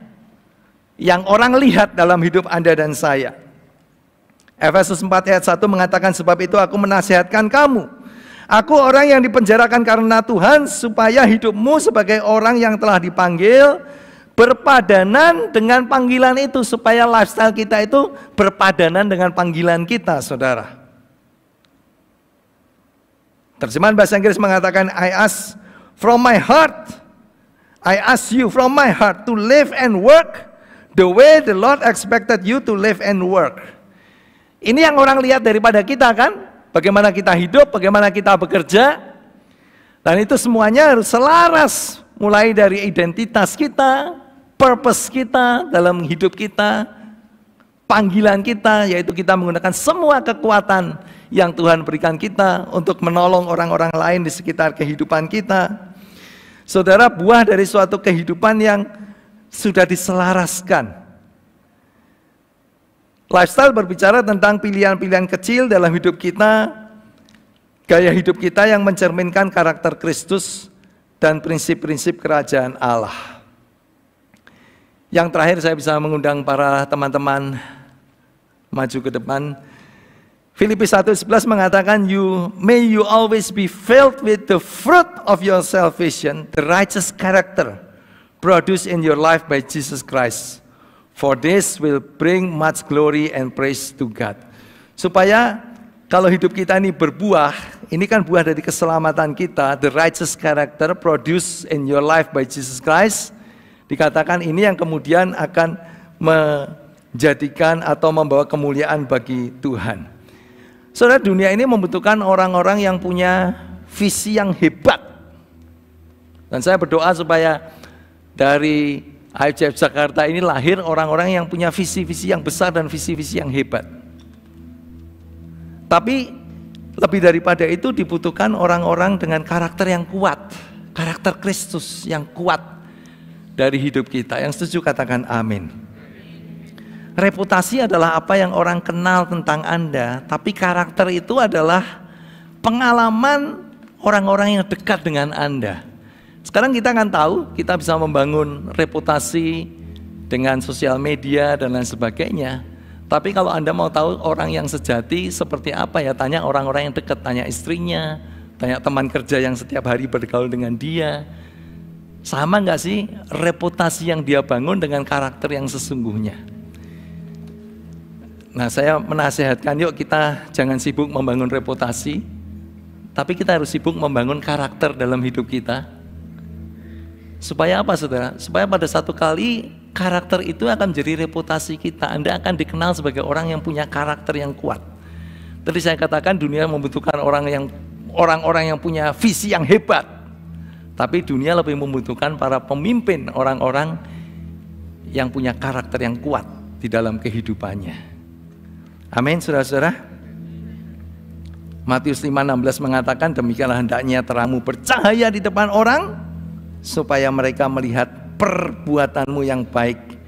yang orang lihat dalam hidup Anda dan saya. Efesus 4 ayat 1 mengatakan, sebab itu aku menasihatkan kamu, aku orang yang dipenjarakan karena Tuhan, supaya hidupmu sebagai orang yang telah dipanggil berpadanan dengan panggilan itu, supaya lifestyle kita itu berpadanan dengan panggilan kita, saudara. Terjemahan bahasa Inggris mengatakan, I ask from my heart, I ask you from my heart to live and work the way the Lord expected you to live and work. Ini yang orang lihat daripada kita kan, bagaimana kita hidup, bagaimana kita bekerja, dan itu semuanya harus selaras, mulai dari identitas kita, purpose kita dalam hidup kita, panggilan kita, yaitu kita menggunakan semua kekuatan yang Tuhan berikan kita untuk menolong orang-orang lain di sekitar kehidupan kita. Saudara, buah dari suatu kehidupan yang sudah diselaraskan. Lifestyle berbicara tentang pilihan-pilihan kecil dalam hidup kita, gaya hidup kita yang mencerminkan karakter Kristus dan prinsip-prinsip kerajaan Allah. Yang terakhir, saya bisa mengundang para teman-teman maju ke depan. Filipi 1:11 mengatakan, may you always be filled with the fruit of your salvation, the righteous character produced in your life by Jesus Christ. For this will bring much glory and praise to God. Supaya kalau hidup kita ini berbuah, ini kan buah dari keselamatan kita, the righteous character produced in your life by Jesus Christ. Dikatakan ini yang kemudian akan menjadikan atau membawa kemuliaan bagi Tuhan. Saudara, dunia ini membutuhkan orang-orang yang punya visi yang hebat. Dan saya berdoa supaya dari IFCF Jakarta ini lahir orang-orang yang punya visi-visi yang besar dan visi-visi yang hebat. Tapi lebih daripada itu dibutuhkan orang-orang dengan karakter yang kuat, karakter Kristus yang kuat dari hidup kita. Yang setuju katakan amin. Reputasi adalah apa yang orang kenal tentang Anda, tapi karakter itu adalah pengalaman orang-orang yang dekat dengan Anda. Sekarang kita akan tahu, kita bisa membangun reputasi dengan sosial media dan lain sebagainya. Tapi kalau Anda mau tahu orang yang sejati seperti apa, ya tanya orang-orang yang dekat, tanya istrinya, tanya teman kerja yang setiap hari bergaul dengan dia. Sama nggak sih reputasi yang dia bangun dengan karakter yang sesungguhnya? Nah, saya menasihatkan, yuk kita jangan sibuk membangun reputasi, tapi kita harus sibuk membangun karakter dalam hidup kita. Supaya apa, saudara? Supaya pada satu kali karakter itu akan menjadi reputasi kita. Anda akan dikenal sebagai orang yang punya karakter yang kuat. Tadi saya katakan dunia membutuhkan orang-orang yang punya visi yang hebat. Tapi dunia lebih membutuhkan para pemimpin, orang-orang yang punya karakter yang kuat di dalam kehidupannya. Amin, saudara-saudara. Matius 5:16 mengatakan, demikianlah hendaknya terangmu bercahaya di depan orang, supaya mereka melihat perbuatanmu yang baik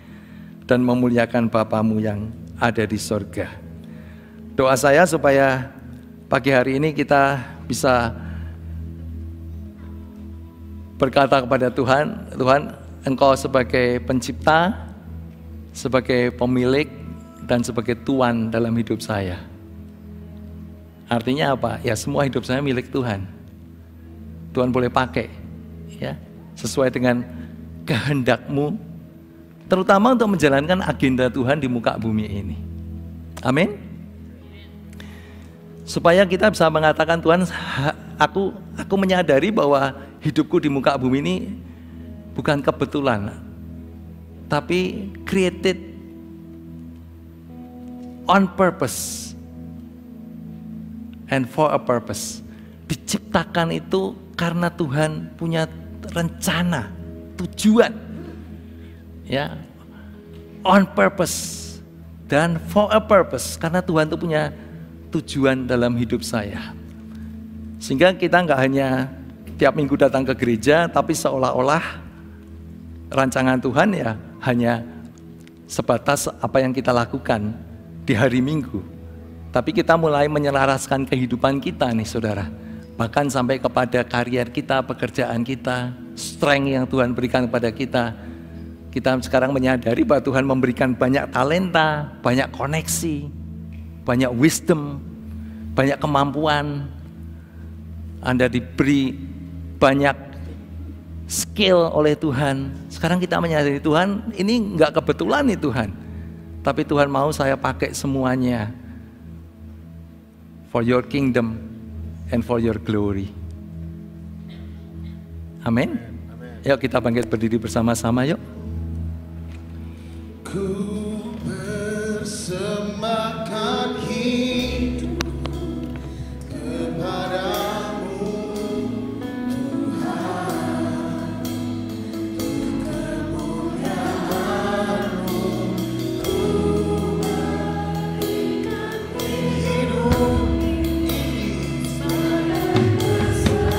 dan memuliakan Bapamu yang ada di sorga. Doa saya supaya pagi hari ini kita bisa berkata kepada Tuhan, Tuhan, Engkau sebagai pencipta, sebagai pemilik, dan sebagai Tuan dalam hidup saya. Artinya apa? Ya semua hidup saya milik Tuhan. Tuhan boleh pakai, ya, sesuai dengan kehendak-Mu, terutama untuk menjalankan agenda Tuhan di muka bumi ini. Amin. Supaya kita bisa mengatakan, Tuhan, aku menyadari bahwa hidupku di muka bumi ini bukan kebetulan, tapi created on purpose and for a purpose. Diciptakan itu karena Tuhan punya rencana, tujuan, ya, on purpose dan for a purpose, karena Tuhan itu punya tujuan dalam hidup saya. Sehingga kita nggak hanya tiap minggu datang ke gereja, tapi seolah-olah rancangan Tuhan ya hanya sebatas apa yang kita lakukan di hari Minggu. Tapi kita mulai menyelaraskan kehidupan kita nih, saudara. Bahkan sampai kepada karier kita, pekerjaan kita, strength yang Tuhan berikan kepada kita. Kita sekarang menyadari bahwa Tuhan memberikan banyak talenta, banyak koneksi, banyak wisdom, banyak kemampuan. Anda diberi banyak skill oleh Tuhan. Sekarang kita menyadari Tuhan, ini nggak kebetulan nih Tuhan. Tapi Tuhan mau saya pakai semuanya for your kingdom and for your glory. Amin. Yuk kita bangkit berdiri bersama-sama yuk. Ku persembahkan hidup kepadamu Tuhan, untuk kemuliaan-Mu ku berikan hidup ini sebagai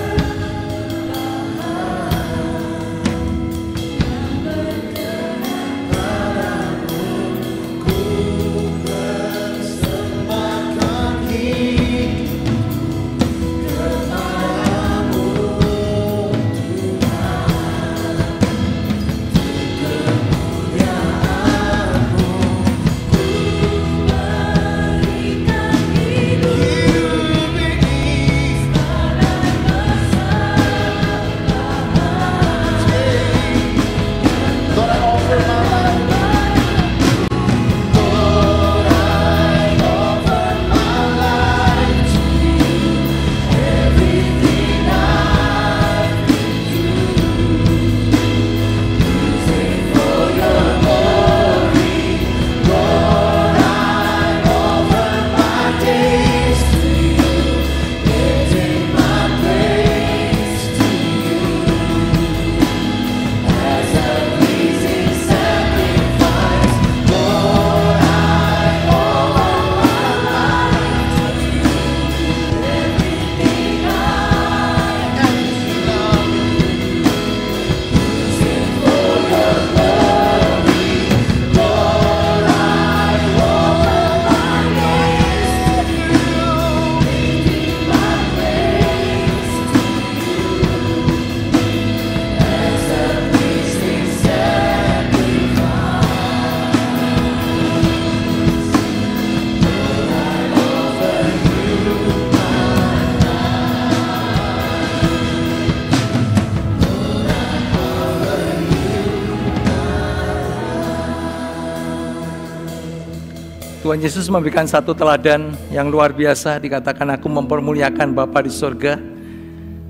Tuhan Yesus memberikan satu teladan yang luar biasa, dikatakan aku mempermuliakan Bapa di surga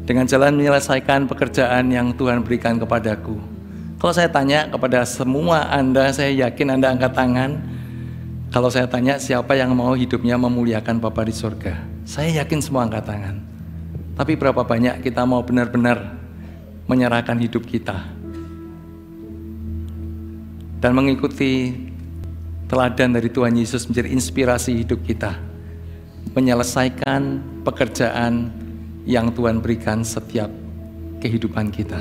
dengan jalan menyelesaikan pekerjaan yang Tuhan berikan kepadaku. Kalau saya tanya kepada semua Anda, saya yakin Anda angkat tangan. Kalau saya tanya siapa yang mau hidupnya memuliakan Bapa di surga, saya yakin semua angkat tangan. Tapi berapa banyak kita mau benar-benar menyerahkan hidup kita dan mengikuti teladan dari Tuhan Yesus menjadi inspirasi hidup kita, menyelesaikan pekerjaan yang Tuhan berikan setiap kehidupan kita.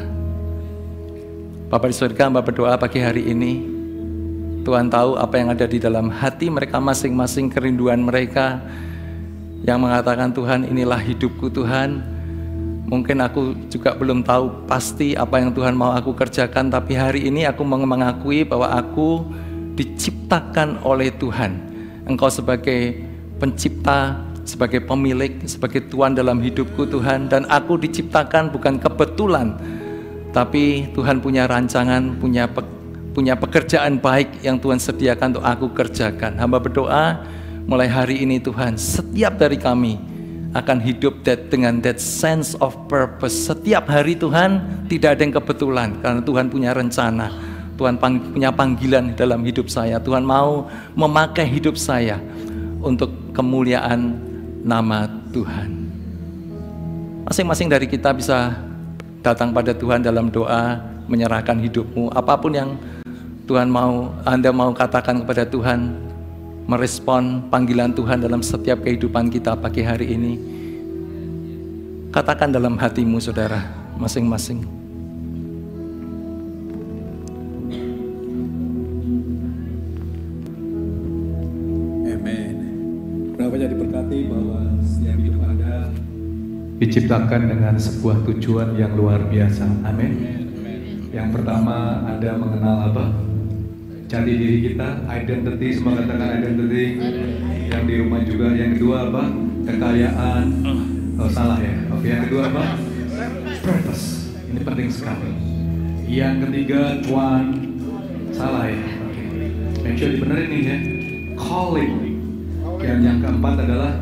Bapa di surga, Bapa berdoa pagi hari ini, Tuhan tahu apa yang ada di dalam hati mereka masing-masing, kerinduan mereka yang mengatakan Tuhan inilah hidupku Tuhan. Mungkin aku juga belum tahu pasti apa yang Tuhan mau aku kerjakan, tapi hari ini aku mengakui bahwa aku diciptakan oleh Tuhan. Engkau sebagai pencipta, sebagai pemilik, sebagai Tuhan dalam hidupku Tuhan. Dan aku diciptakan bukan kebetulan, tapi Tuhan punya rancangan, punya pekerjaan baik yang Tuhan sediakan untuk aku kerjakan. Hamba berdoa mulai hari ini Tuhan, setiap dari kami akan hidup dengan that sense of purpose. Setiap hari Tuhan, tidak ada yang kebetulan, karena Tuhan punya rencana. Tuhan punya panggilan dalam hidup saya. Tuhan mau memakai hidup saya untuk kemuliaan nama Tuhan. Masing-masing dari kita bisa datang pada Tuhan dalam doa, menyerahkan hidupmu. Apapun yang Tuhan mau, Anda mau katakan kepada Tuhan, merespon panggilan Tuhan dalam setiap kehidupan kita pagi hari ini. Katakan dalam hatimu saudara, masing-masing. Berapa diberkati bahwa setiap hidup Anda diciptakan dengan sebuah tujuan yang luar biasa. Amin. Yang pertama, Anda mengenal apa? Cari diri kita, identity, semua katakan identity. Yang di rumah juga. Yang kedua apa? Kekayaan. Oh salah ya. Oke, yang kedua apa? Purpose. Ini penting sekali. Yang ketiga, cuan. Salah ya. Make sure dibenerin nih ya. Calling. Dan yang keempat adalah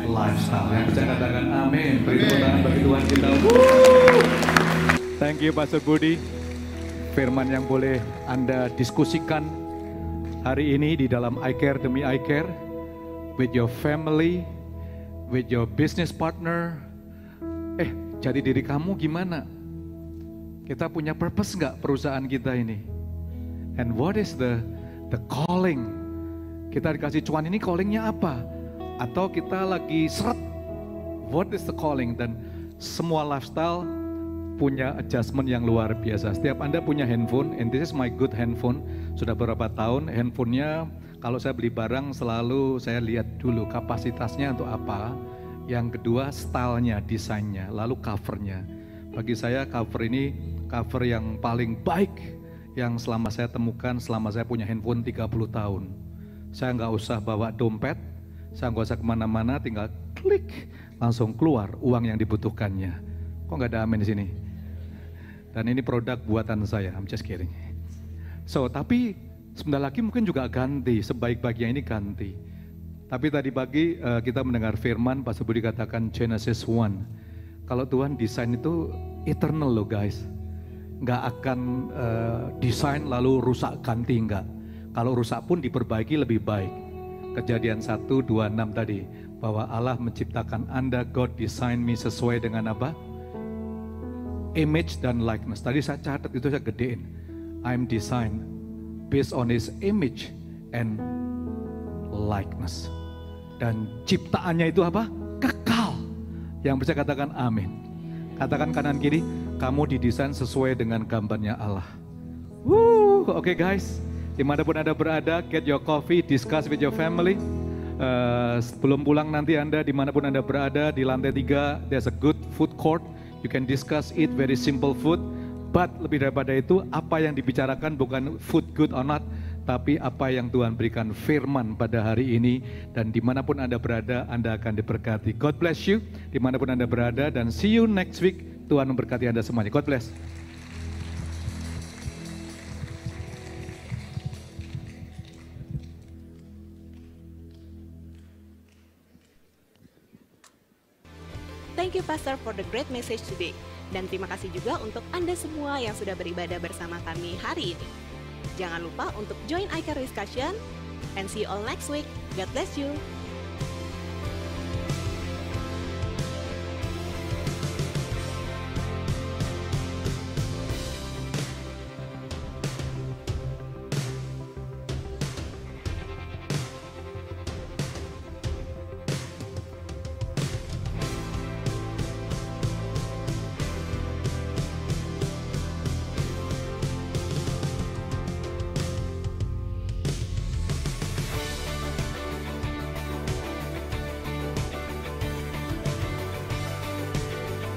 lifestyle. Yang bisa katakan amin. Beri tepuk tangan bagi Tuhan kita. Thank you Pastor Budi. Firman yang boleh Anda diskusikan hari ini di dalam I Care Demi I Care. With your family, with your business partner. Jadi diri kamu gimana? Kita punya purpose nggak perusahaan kita ini? And what is the calling? Kita dikasih cuan ini callingnya apa? Atau kita lagi seret? What is the calling? Dan semua lifestyle punya adjustment yang luar biasa. Setiap Anda punya handphone, and this is my good handphone. Sudah beberapa tahun, handphonenya kalau saya beli barang selalu saya lihat dulu kapasitasnya untuk apa. Yang kedua stylenya, desainnya, lalu covernya. Bagi saya cover ini cover yang paling baik yang selama saya temukan selama saya punya handphone 30 tahun. Saya nggak usah bawa dompet, saya nggak usah kemana-mana, tinggal klik langsung keluar uang yang dibutuhkannya. Kok nggak ada amin di sini? Dan ini produk buatan saya, I'm just kidding. So, tapi sebentar lagi mungkin juga ganti, sebaik-baiknya ini ganti. Tapi tadi pagi kita mendengar firman, Pastor Budi katakan Genesis 1. Kalau Tuhan desain itu eternal loh guys. Nggak akan desain lalu rusak ganti, enggak. Kalau rusak pun diperbaiki lebih baik. Kejadian 1:26 tadi, bahwa Allah menciptakan Anda, God design me sesuai dengan apa? Image dan likeness. Tadi saya catat itu saya gedein. I'm designed based on His image and likeness. Dan ciptaannya itu apa? Kekal. Yang bisa katakan amin. Katakan kanan kiri, kamu didesain sesuai dengan gambarnya Allah. Oke guys, dimanapun Anda berada, get your coffee, discuss with your family. Sebelum pulang nanti Anda, dimanapun Anda berada, di lantai 3, there's a good food court. You can discuss, eat very simple food. But lebih daripada itu, apa yang dibicarakan bukan food good or not, tapi apa yang Tuhan berikan firman pada hari ini. Dan dimanapun Anda berada, Anda akan diberkati. God bless you, dimanapun Anda berada, dan see you next week. Tuhan memberkati Anda semuanya. God bless. Thank you Pastor for the great message today. Dan terima kasih juga untuk Anda semua yang sudah beribadah bersama kami hari ini. Jangan lupa untuk join I Care Discussion and see you all next week. God bless you.